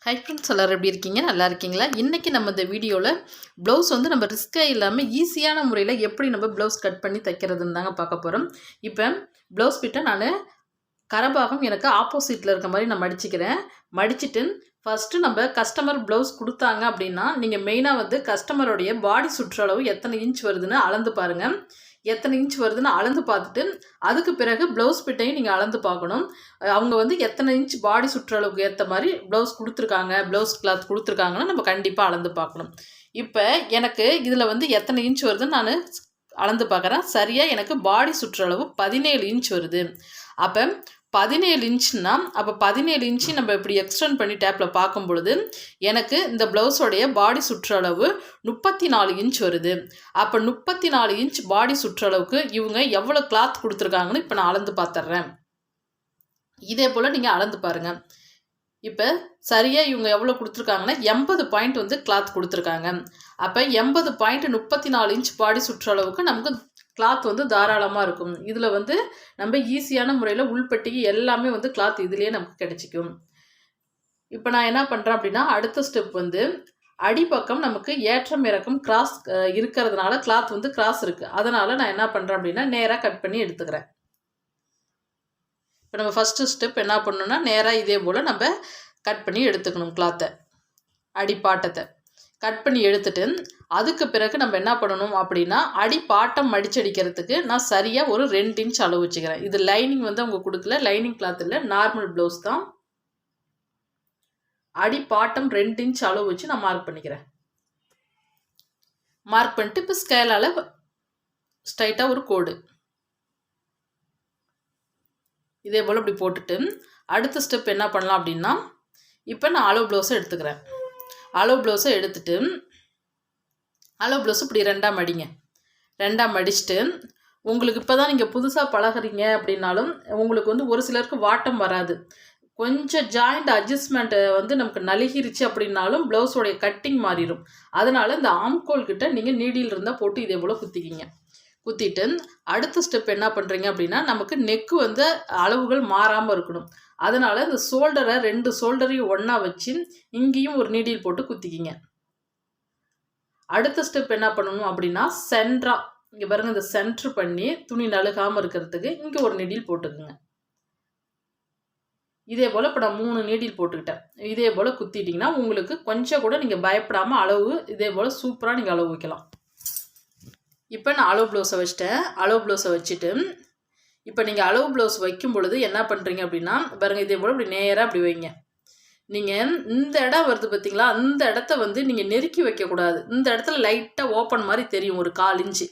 Hi friends, எல்லோரும் எப்படி இருக்கீங்க? நல்லா இருக்கீங்களா? இன்றைக்கி நம்ம இந்த வீடியோவில் ப்ளவுஸ் வந்து நம்ம ரிஸ்க்கே இல்லாமல் ஈஸியான முறையில் எப்படி நம்ம ப்ளவுஸ் கட் பண்ணி தைக்கிறதுன்னு தாங்க பார்க்க போகிறோம். இப்போ ப்ளவுஸ் பிட்டை நான் கரபாகம் எனக்கு ஆப்போசிட்டில் இருக்க மாதிரி நான் மடிச்சுக்கிறேன். மடிச்சுட்டு ஃபஸ்ட்டு நம்ம கஸ்டமர் ப்ளவுஸ் கொடுத்தாங்க அப்படின்னா நீங்கள் மெயினாக வந்து கஸ்டமருடைய பாடி சுற்றளவு எத்தனை இன்ச் வருதுன்னு அளந்து பாருங்கள். எத்தனை இன்ச் வருதுன்னு அளந்து பார்த்துட்டு அதுக்கு பிறகு ப்ளவுஸ் பிட்டையும் நீங்கள் அளந்து பார்க்கணும். அவங்க வந்து எத்தனை இன்ச் பாடி சுற்றளவுக்கு ஏற்ற மாதிரி ப்ளவுஸ் கொடுத்துருக்காங்க, ப்ளவுஸ் கிளாத் கொடுத்துருக்காங்கன்னா நம்ம கண்டிப்பாக அளந்து பார்க்கணும். இப்போ எனக்கு இதில் வந்து எத்தனை இன்ச் வருதுன்னு நான் அளந்து பார்க்குறேன். சரியாக எனக்கு பாடி சுற்றளவு 17 இன்ச் வருது. அப்போ 17 இன்ச்னா அப்போ 17 இன்ச்சு நம்ம இப்படி எக்ஸ்டெண்ட் பண்ணி டேப்பில் பார்க்கும் பொழுது எனக்கு இந்த ப்ளவுஸோடைய பாடி சுற்றளவு 34 இன்ச் வருது. அப்போ 34 இன்ச் பாடி சுற்றளவுக்கு இவங்க எவ்வளோ கிளாத் கொடுத்துருக்காங்கன்னு இப்போ நான் அளந்து பார்த்துட்றேன். இதே போல் நீங்கள் அளந்து பாருங்கள். இப்போ சரியாக இவங்க எவ்வளோ கொடுத்துருக்காங்கன்னா 80 பாயிண்ட் வந்து கிளாத் கொடுத்துருக்காங்க. அப்போ 80 பாயிண்ட் 34 இன்ச் பாடி சுற்றளவுக்கு நமக்கு கிளாத் வந்து தாராளமாக இருக்கும். இதில் வந்து நம்ம ஈஸியான முறையில் உள்பட்டிக்கு எல்லாமே வந்து கிளாத் இதுலேயே நமக்கு கிடைச்சிக்கும். இப்போ நான் என்ன பண்ணுறேன் அப்படின்னா அடுத்த ஸ்டெப் வந்து அடிப்பக்கம் நமக்கு ஏற்றம் இறக்கம் கிராஸ் இருக்கிறதுனால கிளாத் வந்து கிராஸ் இருக்குது. அதனால் நான் என்ன பண்ணுறேன் அப்படின்னா நேராக கட் பண்ணி எடுத்துக்கிறேன். இப்போ நம்ம ஃபஸ்ட்டு ஸ்டெப் என்ன பண்ணணும்னா நேராக இதே போல் நம்ம கட் பண்ணி எடுத்துக்கணும். கிளாத்தை அடிப்பாட்டத்தை கட் பண்ணி எடுத்துட்டு அதுக்கு பிறகு நம்ம என்ன பண்ணணும் அப்படின்னா அடிப்பாட்டம் மடிச்சடிக்கிறதுக்கு நான் சரியாக ஒரு 2 இன்ச் அளவு வச்சுக்கிறேன். இது லைனிங் வந்து அவங்க கொடுக்கல, லைனிங் கிளாத் இல்லை, நார்மல் ப்ளவுஸ் தான். அடிப்பாட்டம் 2 இன்ச் அளவு வச்சு நான் மார்க் பண்ணிக்கிறேன். மார்க் பண்ணிட்டு இப்போ ஸ்கேலால் ஸ்ட்ரைட்டாக ஒரு கோடு இதே போல் இப்படி போட்டுட்டு அடுத்த ஸ்டெப் என்ன பண்ணலாம் அப்படின்னா இப்போ நான் அளவு ப்ளவுஸை எடுத்துக்கிறேன். அளவு ப்ளவுஸை எடுத்துட்டு அளவு ப்ளவுஸ் இப்படி 2ஆக மடிங்க. 2ஆக மடிச்சுட்டு உங்களுக்கு இப்போ தான் நீங்கள் புதுசாக பழகிறீங்க அப்படின்னாலும் உங்களுக்கு வந்து ஒரு சிலருக்கு வாட்டம் வராது. கொஞ்சம் ஜாயிண்ட் அட்ஜஸ்ட்மெண்ட்டு வந்து நமக்கு நலுகிருச்சு அப்படின்னாலும் ப்ளவுஸோடைய கட்டிங் மாறிடும். அதனால் இந்த ஆம்கோல் கிட்ட நீங்கள் நீடியில் இருந்தால் போட்டு இதே போல் குத்திக்கிங்க. குத்திட்டு அடுத்த ஸ்டெப் என்ன பண்ணுறீங்க அப்படின்னா நமக்கு நெக்கு வந்து அளவுகள் மாறாமல் இருக்கணும். அதனால் இந்த ஷோல்டரை 2 ஷோல்டரையும் ஒன்றா வச்சு இங்கேயும் ஒரு போட்டு குத்திக்கிங்க. அடுத்த ஸ்டெப் என்ன பண்ணணும் அப்படின்னா சென்ட்ரா இங்கே பாருங்கள், இந்த சென்ட்ரு பண்ணி துணி நழுகாமல் இருக்கிறதுக்கு இங்கே ஒரு நீடில் போட்டுக்குங்க. இதே போல் இப்போ நான் 3 நீடில் போட்டுக்கிட்டேன். இதே போல் குத்திட்டிங்கன்னா உங்களுக்கு கொஞ்சம் கூட நீங்கள் பயப்படாமல் அளவு இதே போல் சூப்பராக நீங்கள் அளவு வைக்கலாம். இப்போ நான் அளவு ப்ளவுஸை வச்சிட்டேன். அளவு ப்ளவுஸை வச்சுட்டு இப்போ நீங்கள் அளவு ப்ளவுஸ் வைக்கும் பொழுது என்ன பண்ணுறீங்க அப்படின்னா பாருங்கள், இதே போல் இப்படி நேராக அப்படி வைங்க. நீங்கள் இந்த இடம் வருது பார்த்தீங்களா, அந்த இடத்த வந்து நீங்கள் நெருக்கி வைக்கக்கூடாது. இந்த இடத்துல லைட்டாக ஓப்பன் மாதிரி தெரியும், ஒரு 1/4 இன்ச்சு.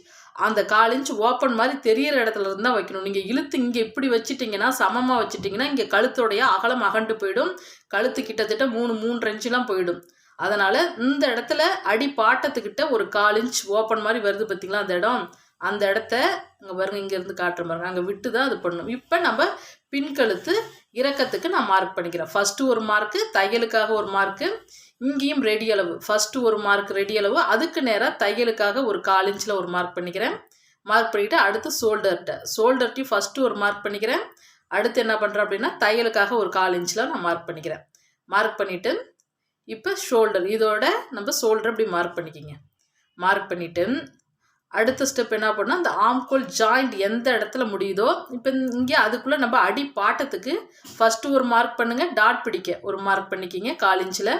அந்த 1/4 இன்ச்சு ஓப்பன் மாதிரி தெரிகிற இடத்துல இருந்தால் வைக்கணும். நீங்கள் இழுத்து இங்கே இப்படி வச்சுட்டிங்கன்னா சமமாக வச்சுட்டிங்கன்னா இங்கே கழுத்தோடைய அகலம் அகண்டு போயிடும். கழுத்து கிட்டத்தட்ட 3-3.5 இன்ச்சுலாம் போயிடும். அதனால் இந்த இடத்துல அடிப்பாட்டத்துக்கிட்ட ஒரு 1/4 இன்ச் ஓப்பன் மாதிரி வருது பார்த்தீங்களா அந்த இடம், அந்த இடத்த இங்கே பாருங்கள், இங்கேருந்து காட்டுற பாருங்க, அங்கே விட்டு தான் அது பண்ணணும். இப்போ நம்ம பின்கழுத்து இறக்கத்துக்கு நான் மார்க் பண்ணிக்கிறேன். ஃபஸ்ட்டு ஒரு மார்க்கு, தையலுக்காக ஒரு மார்க்கு, இங்கேயும் ரெடி அளவு. ஃபஸ்ட்டு ஒரு மார்க் ரெடி அளவு, அதுக்கு நேராக தையலுக்காக ஒரு 1/4 இன்ச்சில் ஒரு மார்க் பண்ணிக்கிறேன். மார்க் பண்ணிவிட்டு அடுத்து ஷோல்டர்ட்டையும் ஃபஸ்ட்டு ஒரு மார்க் பண்ணிக்கிறேன். அடுத்து என்ன பண்ணுறேன் அப்படின்னா தையலுக்காக ஒரு 1/4 இன்ச்சில் நான் மார்க் பண்ணிக்கிறேன். மார்க் பண்ணிவிட்டு இப்போ ஷோல்டர், இதோட நம்ம ஷோல்டர் இப்படி மார்க் பண்ணிக்கிங்க. மார்க் பண்ணிவிட்டு அடுத்த ஸ்டெப் என்ன பண்ணால் அந்த ஆம்கோல் ஜாயிண்ட் எந்த இடத்துல முடியுதோ இப்போ இங்கே அதுக்குள்ளே நம்ம அடி பாட்டத்துக்கு ஃபஸ்ட்டு ஒரு மார்க் பண்ணுங்கள். டாட் பிடிக்க ஒரு மார்க் பண்ணிக்கிங்க 1/4 இன்ச்சில்.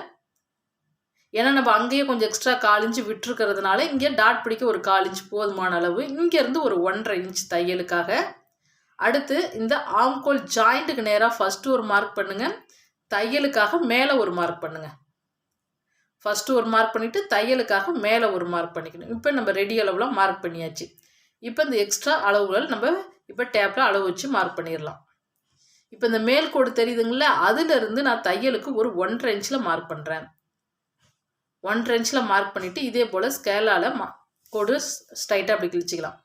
ஏன்னா நம்ம அங்கேயே கொஞ்சம் எக்ஸ்ட்ரா 1/4 இன்ச்சு விட்டுருக்கிறதுனால இங்கே டாட் பிடிக்க ஒரு 1/4 இன்ச் போதுமான அளவு. இங்கேருந்து ஒரு 1.5 இன்ச் தையலுக்காக. அடுத்து இந்த ஆம்கோல் ஜாயிண்ட்டுக்கு நேராக ஃபஸ்ட்டு ஒரு மார்க் பண்ணுங்கள். தையலுக்காக மேலே ஒரு மார்க் பண்ணுங்கள். ஃபஸ்ட்டு ஒரு மார்க் பண்ணிவிட்டு தையலுக்காக மேலே ஒரு மார்க் பண்ணிக்கணும். இப்போ நம்ம ரெடி அளவுலாம் மார்க் பண்ணியாச்சு. இப்போ இந்த எக்ஸ்ட்ரா அளவுகள் நம்ம இப்போ டேப்பில் அளவு வச்சு மார்க் பண்ணிடலாம். இப்போ இந்த மேல் கோடு தெரியுதுங்களா, அதிலிருந்து நான் தையலுக்கு ஒரு 1.5 இன்ச்சில் மார்க் பண்ணுறேன். 1.5 இன்ச்சில் மார்க் பண்ணிவிட்டு இதே போல் ஸ்கேலால் கோடு ஸ்ட்ரைட்டாக அப்படி கிழிச்சிக்கலாம்.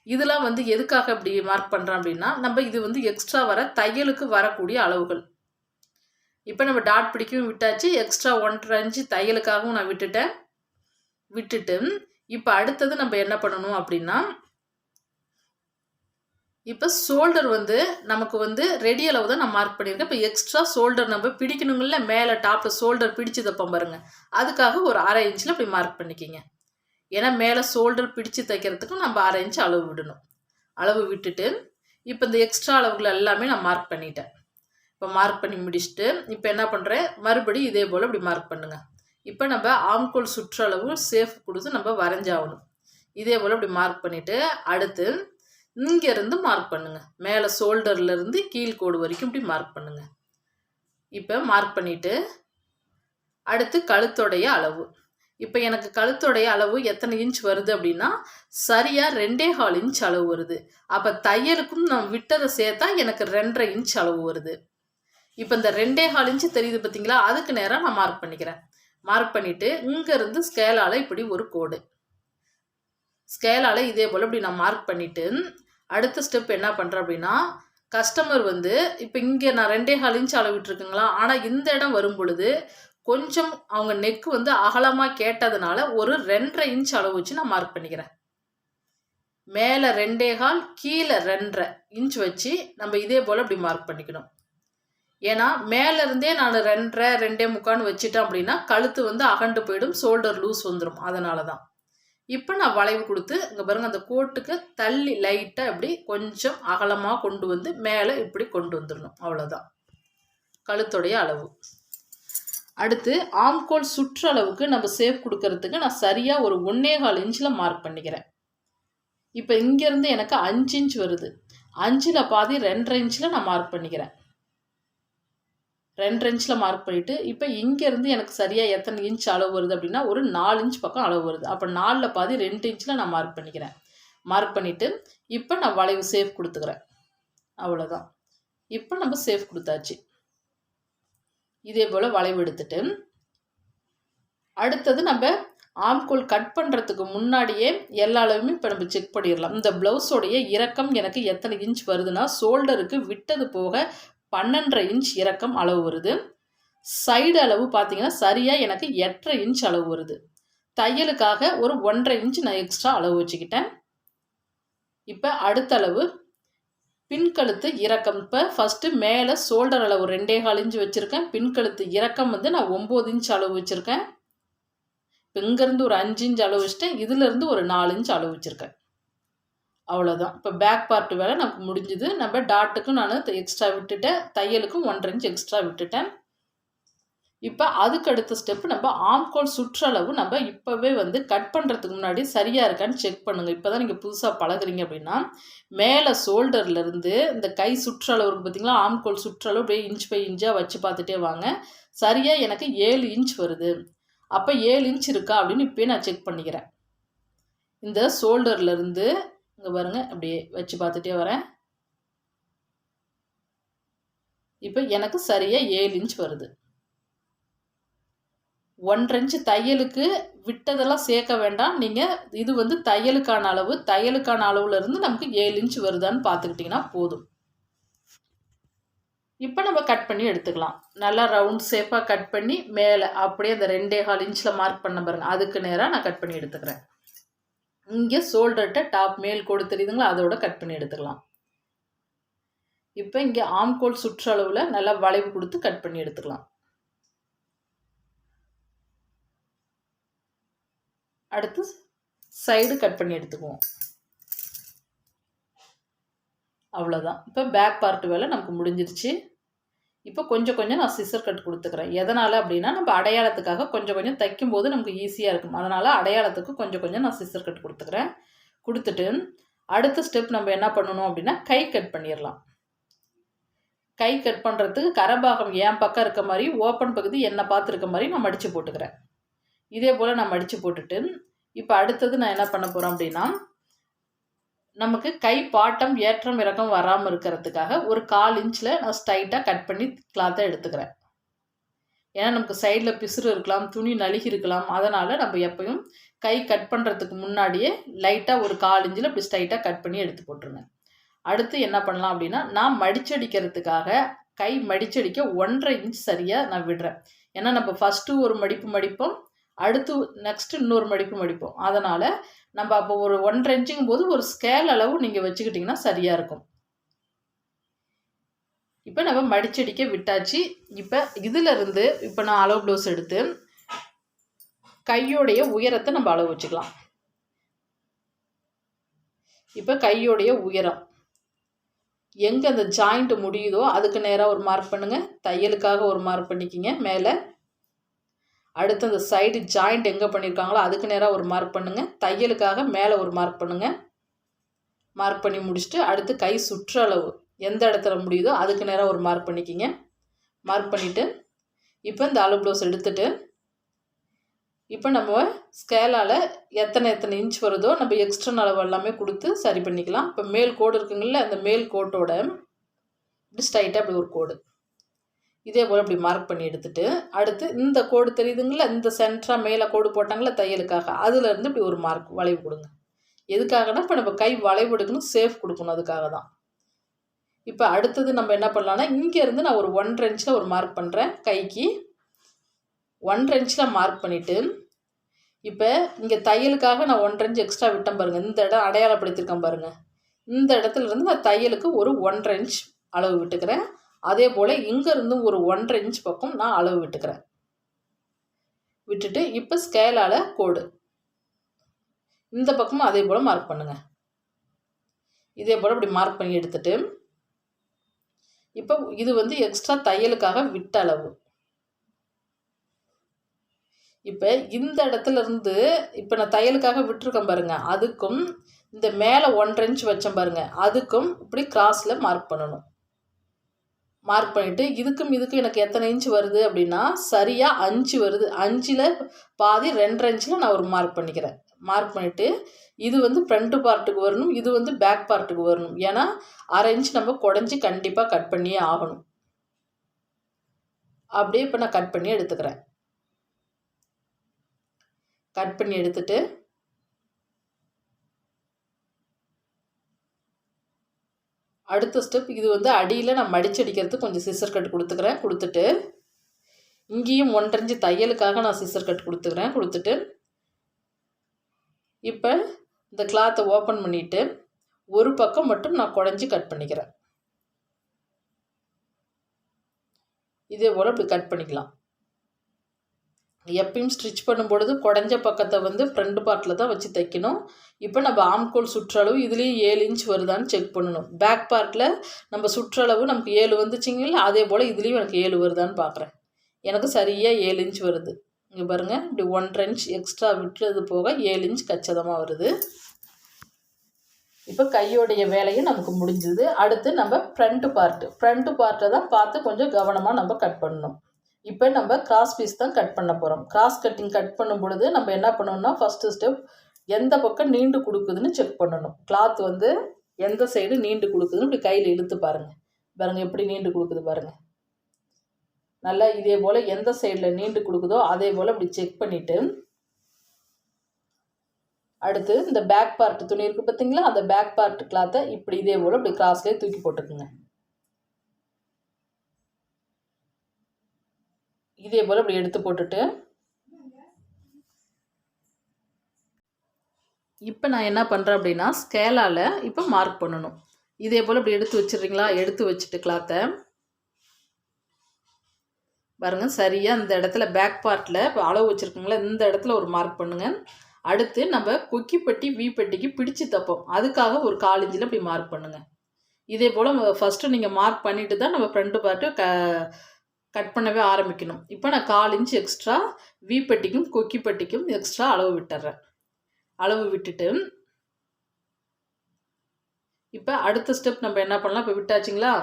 இதெல்லாம் வந்து எதுக்காக இப்படி மார்க் பண்ணுறேன் அப்படின்னா நம்ம இது வந்து எக்ஸ்ட்ரா வர தையலுக்கு வரக்கூடிய அளவுகள். இப்போ நம்ம டாட் பிடிக்கவும் விட்டாச்சு, எக்ஸ்ட்ரா 1.5 இன்ச்சு தையலுக்காகவும் நான் விட்டுட்டு இப்போ அடுத்தது நம்ம என்ன பண்ணணும் அப்படின்னா இப்போ ஷோல்டர் வந்து நமக்கு வந்து ரெடி அளவு தான் நான் மார்க் பண்ணியிருக்கேன். இப்போ எக்ஸ்ட்ரா ஷோல்டர் நம்ம பிடிக்கணுங்கள, மேலே டாப்பில் ஷோல்டர் பிடிச்சி தைப்போம் பாருங்க, அதுக்காக ஒரு 1/2 இன்ச்சில் இப்படி மார்க் பண்ணிக்கிங்க. ஏன்னா மேலே ஷோல்டர் பிடிச்சி தைக்கிறதுக்கும் நம்ம 1/2 இன்ச் அளவு விடணும். அளவு விட்டுட்டு இப்போ இந்த எக்ஸ்ட்ரா அளவுகள் எல்லாமே நான் மார்க் பண்ணிட்டேன். இப்போ மார்க் பண்ணி முடிச்சுட்டு இப்போ என்ன பண்ணுறேன், மறுபடியும் இதே போல் இப்படி மார்க் பண்ணுங்கள். இப்போ நம்ம ஆம்கோல் சுற்றளவு சேஃப் கொடுத்து நம்ம வரைஞ்சாகணும். இதே போல் இப்படி மார்க் பண்ணிவிட்டு அடுத்து இங்கேருந்து மார்க் பண்ணுங்கள். மேலே ஷோல்டர்லேருந்து கீழ்கோடு வரைக்கும் இப்படி மார்க் பண்ணுங்கள். இப்போ மார்க் பண்ணிவிட்டு அடுத்து கழுத்தோடைய அளவு. இப்போ எனக்கு கழுத்தோடைய அளவு எத்தனை இன்ச் வருது அப்படின்னா சரியாக 2.25 இன்ச் அளவு வருது. அப்போ தையலுக்கும் நான் விட்டதை சேர்த்தா எனக்கு 2.5 இன்ச் அளவு வருது. இப்போ இந்த 2.25 இன்ச்சு தெரியுது பார்த்தீங்களா, அதுக்கு நேராக நான் மார்க் பண்ணிக்கிறேன். மார்க் பண்ணிவிட்டு இங்கேருந்து ஸ்கேலால் இப்படி ஒரு கோடு, ஸ்கேலால் இதே போல் இப்படி நான் மார்க் பண்ணிவிட்டு அடுத்த ஸ்டெப் என்ன பண்ணுறேன் அப்படின்னா, கஸ்டமர் வந்து இப்போ இங்கே நான் 2.25 இன்ச் அளவிட்டுருக்குங்களா, ஆனால் இந்த இடம் வரும் பொழுது கொஞ்சம் அவங்க நெக்கு வந்து அகலமாக கேட்டதுனால ஒரு 2.5 இன்ச் அளவு வச்சு நான் மார்க் பண்ணிக்கிறேன். மேலே 2.25 கீழே 2.5 இன்ச் வச்சு நம்ம இதே போல் இப்படி மார்க் பண்ணிக்கணும். ஏன்னா மேலேருந்தே நான் 2.5 2.25 வச்சுட்டேன் அப்படின்னா கழுத்து வந்து அகண்டு போயிடும், ஷோல்டர் லூஸ் வந்துடும். அதனால தான் இப்போ நான் வளைவு கொடுத்து இங்கே பாருங்கள், அந்த கோட்டுக்கு தள்ளி லைட்டாக இப்படி கொஞ்சம் அகலமாக கொண்டு வந்து மேலே இப்படி கொண்டு வந்துடணும். அவ்வளோதான் கழுத்துடைய அளவு. அடுத்து ஆம்கோல் சுற்றளவுக்கு நம்ம சேஃப் கொடுக்கறதுக்கு நான் சரியாக ஒரு 1.25 இன்ச்சில் மார்க் பண்ணிக்கிறேன். இப்போ இங்கேருந்து எனக்கு 5 இன்ச் வருது, 5ல் பாதி 2.5 இன்ச்சில் நான் மார்க் பண்ணிக்கிறேன். 2.5 இன்ச்சில் மார்க் பண்ணிவிட்டு இப்போ இங்கேருந்து எனக்கு சரியாக எத்தனை இன்ச் அளவு வருது அப்படின்னா ஒரு 4 இன்ச் பக்கம் அளவு வருது. அப்போ 4ல் பாதி 2 இன்ச்சில் நான் மார்க் பண்ணிக்கிறேன். மார்க் பண்ணிவிட்டு இப்போ நான் வளைவு சேஃப் கொடுத்துக்கிறேன். அவ்வளோதான். இப்போ நம்ம சேஃப் கொடுத்தாச்சு. இதே போல் வளைவு எடுத்துட்டு அடுத்தது நம்ம ஆம்கோல் கட் பண்ணுறதுக்கு முன்னாடியே எல்லா அளவுமே இப்போ நம்ம செக் பண்ணிடலாம். இந்த ப்ளவுஸோடைய இறக்கம் எனக்கு எத்தனை இன்ச் வருதுன்னா ஷோல்டருக்கு விட்டது போக 12.5 இன்ச் இறக்கம் அளவு வருது. சைடு அளவு பார்த்தீங்கன்னா சரியாக எனக்கு 8.5 இன்ச் அளவு வருது. தையலுக்காக ஒரு 1.5 இன்ச் நான் எக்ஸ்ட்ரா அளவு வச்சுக்கிட்டேன். இப்போ அடுத்த அளவு பின்கழுத்து இறக்கம். இப்போ ஃபஸ்ட்டு மேலே ஷோல்டர் அளவு 2.25 இன்ச் வச்சுருக்கேன். பின்கழுத்து இறக்கம் வந்து நான் 9 இன்ச் அளவு வச்சுருக்கேன். இப்போ இங்கேருந்து ஒரு 5 இன்ச் அளவு வச்சுட்டேன், இதிலேருந்து ஒரு 4 இன்ச் அளவு வச்சுருக்கேன். அவ்வளோதான். இப்போ பேக் பார்ட் வேலை நமக்கு முடிஞ்சுது. நம்ம டாட்டுக்கும் நான் எக்ஸ்ட்ரா விட்டுட்டேன், தையலுக்கும் 1.5 இன்ச் எக்ஸ்ட்ரா விட்டுட்டேன். இப்போ அதுக்கு அடுத்த ஸ்டெப்பு நம்ம ஆம்கோல் சுற்றளவு நம்ம இப்போவே வந்து கட் பண்ணுறதுக்கு முன்னாடி சரியாக இருக்கான்னு செக் பண்ணுங்கள். இப்போ தான் நீங்கள் புதுசாக பழகுறீங்க அப்படின்னா மேலே ஷோல்டர்லேருந்து இந்த கை சுற்றளவு இருக்குது பார்த்தீங்களா, ஆம்கோல் சுற்றளவு அப்படியே இன்ச் பை இன்ச்சாக வச்சு பார்த்துட்டே வாங்க. சரியாக எனக்கு 7 இன்ச் வருது. அப்போ 7 இன்ச் இருக்கா அப்படின்னு இப்போயே நான் செக் பண்ணிக்கிறேன். இந்த ஷோல்டர்லேருந்து இங்கே பாருங்கள் அப்படியே வச்சு பார்த்துட்டே வரேன். இப்போ எனக்கு சரியாக 7 இன்ச் வருது. 1.5 இன்ச் தையலுக்கு விட்டதெல்லாம் சேர்க்க வேண்டாம். நீங்கள் இது வந்து தையலுக்கான அளவு, தையலுக்கான அளவுலேருந்து நமக்கு 7 இன்ச் வருதான்னு பார்த்துக்கிட்டிங்கன்னா போதும். இப்போ நம்ம கட் பண்ணி எடுத்துக்கலாம். நல்லா ரவுண்ட் ஷேப்பாக கட் பண்ணி மேலே அப்படியே அந்த 2.25 இன்ச்சில் மார்க் பண்ண பாருங்க, அதுக்கு நேராக நான் கட் பண்ணி எடுத்துக்கிறேன். இங்கே ஷோல்டர்கிட்ட டாப் மேல் கோடு தெரியுதுங்களா, அதோட கட் பண்ணி எடுத்துக்கலாம். இப்போ இங்கே ஆம்கோல் சுற்றளவில் நல்லா வளைவு கொடுத்து கட் பண்ணி எடுத்துக்கலாம். அடுத்து சைடு கட் பண்ணி எடுத்துக்குவோம். அவ்வளோதான். இப்போ பேக் பார்ட் வேலை நமக்கு முடிஞ்சிருச்சு. இப்போ கொஞ்சம் கொஞ்சம் நான் சிசர் கட் கொடுத்துக்கிறேன். எதனால் அப்படின்னா நம்ம அடையாளத்துக்காக கொஞ்சம் கொஞ்சம் தைக்கும்போது நமக்கு ஈஸியாக இருக்கும். அதனால் அடையாளத்துக்கு கொஞ்சம் கொஞ்சம் நான் சிசர் கட் கொடுத்துக்கிறேன். கொடுத்துட்டு அடுத்த ஸ்டெப் நம்ம என்ன பண்ணணும் அப்படின்னா கை கட் பண்ணிடலாம். கை கட் பண்ணுறதுக்கு கரபாகம் என் பக்கம் இருக்க மாதிரி, ஓப்பன் பகுதி என்னை பார்த்து இருக்க மாதிரி நான் மடித்து போட்டுக்கிறேன். இதே போல் நான் மடித்து போட்டுட்டு இப்போ அடுத்தது நான் என்ன பண்ண போகிறேன் அப்படின்னா நமக்கு கை பாட்டம் ஏற்றம் இறக்கம் வராமல் இருக்கிறதுக்காக ஒரு 1/4 இன்ச்சில் நான் ஸ்ட்ரைட்டாக கட் பண்ணி கிளாத்தை எடுத்துக்கிறேன். ஏன்னா நமக்கு சைடில் பிசுறு இருக்கலாம், துணி நழுகி இருக்கலாம். அதனால் நம்ம எப்பயும் கை கட் பண்ணுறதுக்கு முன்னாடியே லைட்டாக ஒரு 1/4 இன்ச்சில் இப்படி ஸ்ட்ரைட்டாக கட் பண்ணி எடுத்து போட்டுருங்க. அடுத்து என்ன பண்ணலாம் அப்படின்னா நான் மடிச்சடிக்கிறதுக்காக கை மடிச்சடிக்க 1.5 இன்ச் சரியாக நான் விடுறேன். ஏன்னா நம்ம ஃபஸ்ட்டு ஒரு மடிப்பு மடிப்போம், அடுத்து நெக்ஸ்ட்டு இன்னொரு மடிப்பு மடிப்போம். அதனால் நம்ம அப்போ ஒரு 1.5 இன்ச்சுங்கும் போது ஒரு ஸ்கேல் அளவு நீங்கள் வச்சுக்கிட்டிங்கன்னா சரியாக இருக்கும். இப்போ நம்ம மடிச்சடிக்க விட்டாச்சு. இப்போ இதிலிருந்து இப்போ நான் அளவு ப்ளவுஸ் எடுத்து கையோடைய உயரத்தை நம்ம அளவு வச்சுக்கலாம். இப்போ கையோடைய உயரம் எங்கே அந்த ஜாயிண்ட் முடியுதோ அதுக்கு நேராக ஒரு மார்க் பண்ணுங்கள். தையலுக்காக ஒரு மார்க் பண்ணிக்கிங்க மேலே. அடுத்து அந்த சைடு ஜாயிண்ட் எங்கே பண்ணியிருக்காங்களோ அதுக்கு நேராக ஒரு மார்க் பண்ணுங்கள். தையலுக்காக மேலே ஒரு மார்க் பண்ணுங்கள். மார்க் பண்ணி முடிச்சுட்டு அடுத்து கை சுற்றளவு எந்த இடத்துல முடியுதோ அதுக்கு நேராக ஒரு மார்க் பண்ணிக்கிங்க. மார்க் பண்ணிவிட்டு இப்போ இந்த அளவு ப்ளவுஸ் எடுத்துகிட்டு இப்போ நம்ம ஸ்கேலால் எத்தனை இன்ச் வருதோ நம்ம எக்ஸ்ட்ரா அளவு எல்லாமே கொடுத்து சரி பண்ணிக்கலாம். இப்போ மேல் கோடு இருக்குங்கள, அந்த மேல் கோட்டோட இப்படி ஸ்ட்ரைட்டாக இப்படி ஒரு கோடு இதே போல் இப்படி மார்க் பண்ணி எடுத்துகிட்டு அடுத்து இந்த கோடு தெரியுதுங்களா, இந்த சென்டராக மேலே கோடு போட்டாங்களா தையலுக்காக, அதுலேருந்து இப்படி ஒரு மார்க் வளைவு கொடுங்க. எதுக்காகனா இப்போ நம்ம கை வளைவு எடுக்கணும், சேஃப் கொடுக்கணும், அதுக்காக தான். இப்போ அடுத்தது நம்ம என்ன பண்ணலான்னா இங்கேருந்து நான் ஒரு 1.5 இன்ச்சில் ஒரு மார்க் பண்ணுறேன். கைக்கு 1.5 இன்ச்சில் மார்க் பண்ணிவிட்டு இப்போ இங்கே தையலுக்காக நான் 1.5 இன்ச் எக்ஸ்ட்ரா விட்டேன் பாருங்கள். இந்த இடம் அடையாளப்படுத்தியிருக்கேன் பாருங்கள். இந்த இடத்துலேருந்து நான் தையலுக்கு ஒரு 1.5 இன்ச் அளவு விட்டுக்கிறேன். அதே போல் இங்கேருந்தும் ஒரு 1.5 இன்ச் பக்கம் நான் அளவு விட்டுக்கிறேன். விட்டுட்டு இப்போ ஸ்கேலால் கோடு இந்த பக்கமும் அதே போல் மார்க் பண்ணுங்கள். இதே போல் இப்படி மார்க் பண்ணி எடுத்துட்டு இப்போ இது வந்து எக்ஸ்ட்ரா தையலுக்காக விட்ட அளவு. இப்போ இந்த இடத்துல இருந்து இப்போ நான் தையலுக்காக விட்டுருக்கேன் பாருங்கள், அதுக்கும் இந்த மேலே 1.5 இன்ச் வச்சேன் பாருங்கள், அதுக்கும் இப்படி கிராஸில் மார்க் பண்ணணும். மார்க் பண்ணிவிட்டு இதுக்கும் எனக்கு எத்தனை இன்ச் வருது அப்படின்னா சரியாக 5 வருது. 5ல் பாதி 2.5 இன்ச்சில் நான் ஒரு மார்க் பண்ணிக்கிறேன். மார்க் பண்ணிவிட்டு இது வந்து ஃப்ரண்ட் பார்ட்டுக்கு வரணும், இது வந்து பேக் பார்ட்டுக்கு வரணும். ஏன்னா 1/2 இன்ச் நம்ம குடஞ்சி கண்டிப்பாக கட் பண்ணியே ஆகணும். அப்படியே இப்போ நான் கட் பண்ணி எடுத்துக்கிறேன். கட் பண்ணி எடுத்துட்டு அடுத்த ஸ்டெப் இது வந்து அடியில் நான் மடிச்சடிக்கிறதுக்கு கொஞ்சம் சிசர் கட் கொடுத்துக்கிறேன். கொடுத்துட்டு இங்கேயும் 1.5 இன்ச் தையலுக்காக நான் சிசர் கட் கொடுத்துக்கிறேன். கொடுத்துட்டு இப்போ இந்த கிளாத்தை ஓப்பன் பண்ணிவிட்டு ஒரு பக்கம் மட்டும் நான் குடஞ்சி கட் பண்ணிக்கிறேன். இதே போல் இப்படி கட் பண்ணிக்கலாம். எப்பயும் ஸ்டிச் பண்ணும்பொழுது குடஞ்ச பக்கத்தை வந்து ஃப்ரண்ட் பார்ட்டில் தான் வச்சு தைக்கணும். இப்போ நம்ம ஆம்கோல் சுற்றளவு இதுலேயும் 7 இன்ச் வருதான்னு செக் பண்ணணும். பேக் பார்ட்டில் நம்ம சுற்றளவு நமக்கு 7 வந்துச்சுங்களா, அதே போல் இதுலேயும் எனக்கு 7 வருதான்னு பார்க்குறேன். எனக்கு சரியாக 7 இன்ச் வருது. இங்கே பாருங்கள், இப்படி 1.5 இன்ச் எக்ஸ்ட்ரா விட்டுறது போக 7 இன்ச் கச்சிதமாக வருது. இப்போ கையோடைய வேலையும் நமக்கு முடிஞ்சுது. அடுத்து நம்ம ஃப்ரண்ட் பார்ட்டை தான் பார்த்து கொஞ்சம் கவனமாக நம்ம கட் பண்ணணும். இப்போ நம்ம கிராஸ் பீஸ் தான் கட் பண்ண போகிறோம். கிராஸ் கட்டிங் கட் பண்ணும் பொழுது நம்ம என்ன பண்ணணும்னா ஃபஸ்ட்டு ஸ்டெப் எந்த பக்கம் நீண்டு கொடுக்குதுன்னு செக் பண்ணணும். கிளாத் வந்து எந்த சைடு நீண்டு கொடுக்குதுன்னு இப்படி கையில் இழுத்து பாருங்கள் எப்படி நீண்டு கொடுக்குது பாருங்கள். நல்லா இதே போல் எந்த சைடில் நீண்டு கொடுக்குதோ அதே போல் இப்படி செக் பண்ணிவிட்டு அடுத்து இந்த பேக் பார்ட் துணி இருக்குது பார்த்தீங்களா, அந்த பேக் பார்ட் கிளாத்தை இப்படி இதே போல் இப்படி கிராஸ்லேயே தூக்கி போட்டுக்குங்க. இதே போல் இப்படி எடுத்து போட்டுட்டு இப்போ நான் என்ன பண்ணுறேன் அப்படின்னா ஸ்கேலால் இப்போ மார்க் பண்ணணும். இதே போல் இப்படி எடுத்து வச்சிடுறீங்களா, எடுத்து வச்சுட்டு கிளாத்தை பாருங்கள் சரியாக இந்த இடத்துல பேக் பார்ட்டில் இப்போ அளவு வச்சுருக்கீங்களா, இந்த இடத்துல ஒரு மார்க் பண்ணுங்கள். அடுத்து நம்ம கொக்கி பட்டி வீப்பட்டிக்கு பிடிச்சி தைப்போம், அதுக்காக ஒரு 1/4 இன்ச்சில் இப்படி மார்க் பண்ணுங்கள். இதே போல் ஃபஸ்ட்டு நீங்கள் மார்க் பண்ணிவிட்டு தான் நம்ம ஃப்ரண்ட் பார்ட்டு கட் பண்ணவே ஆரம்பிக்கணும். இப்போ நான் 1/4 இன்ச் எக்ஸ்ட்ரா வீப்பட்டிக்கும் கொக்கி பட்டிக்கும் எக்ஸ்ட்ரா அளவு விட்டுறேன். அளவு விட்டுட்டு இப்போ அடுத்த ஸ்டெப் நம்ம என்ன பண்ணலாம், இப்போ விட்டாச்சுங்களா,